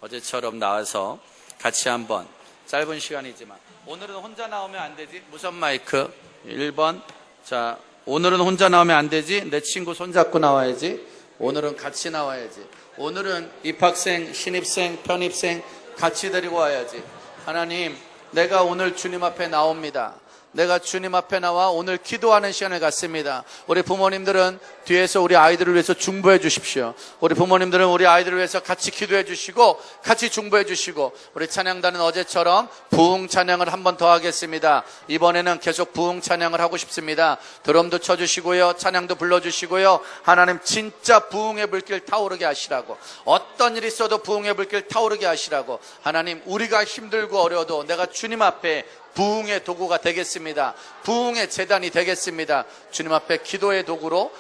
어제처럼 나와서 같이 한번, 짧은 시간이지만, 오늘은 혼자 나오면 안 되지? 무선 마이크 1번. 자, 오늘은 혼자 나오면 안 되지? 내 친구 손잡고 나와야지. 오늘은 같이 나와야지. 오늘은 입학생, 신입생, 편입생 같이 데리고 와야지. 하나님, 내가 오늘 주님 앞에 나옵니다. 내가 주님 앞에 나와 오늘 기도하는 시간을 갖습니다. 우리 부모님들은 뒤에서 우리 아이들을 위해서 중보해 주십시오. 우리 부모님들은 우리 아이들을 위해서 같이 기도해 주시고 같이 중보해 주시고, 우리 찬양단은 어제처럼 부흥 찬양을 한 번 더 하겠습니다. 이번에는 계속 부흥 찬양을 하고 싶습니다. 드럼도 쳐주시고요, 찬양도 불러주시고요. 하나님, 진짜 부흥의 불길 타오르게 하시라고, 어떤 일이 있어도 부흥의 불길 타오르게 하시라고. 하나님, 우리가 힘들고 어려워도 내가 주님 앞에 부흥의 도구가 되겠습니다. 부흥의 제단이 되겠습니다. 주님 앞에 기도의 도구로,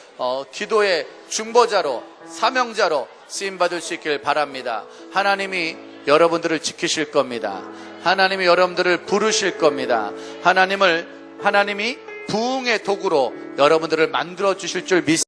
기도의 중보자로, 사명자로 쓰임받을 수 있길 바랍니다. 하나님이 여러분들을 지키실 겁니다. 하나님이 여러분들을 부르실 겁니다. 하나님이 부흥의 도구로 여러분들을 만들어 주실 줄 믿습니다.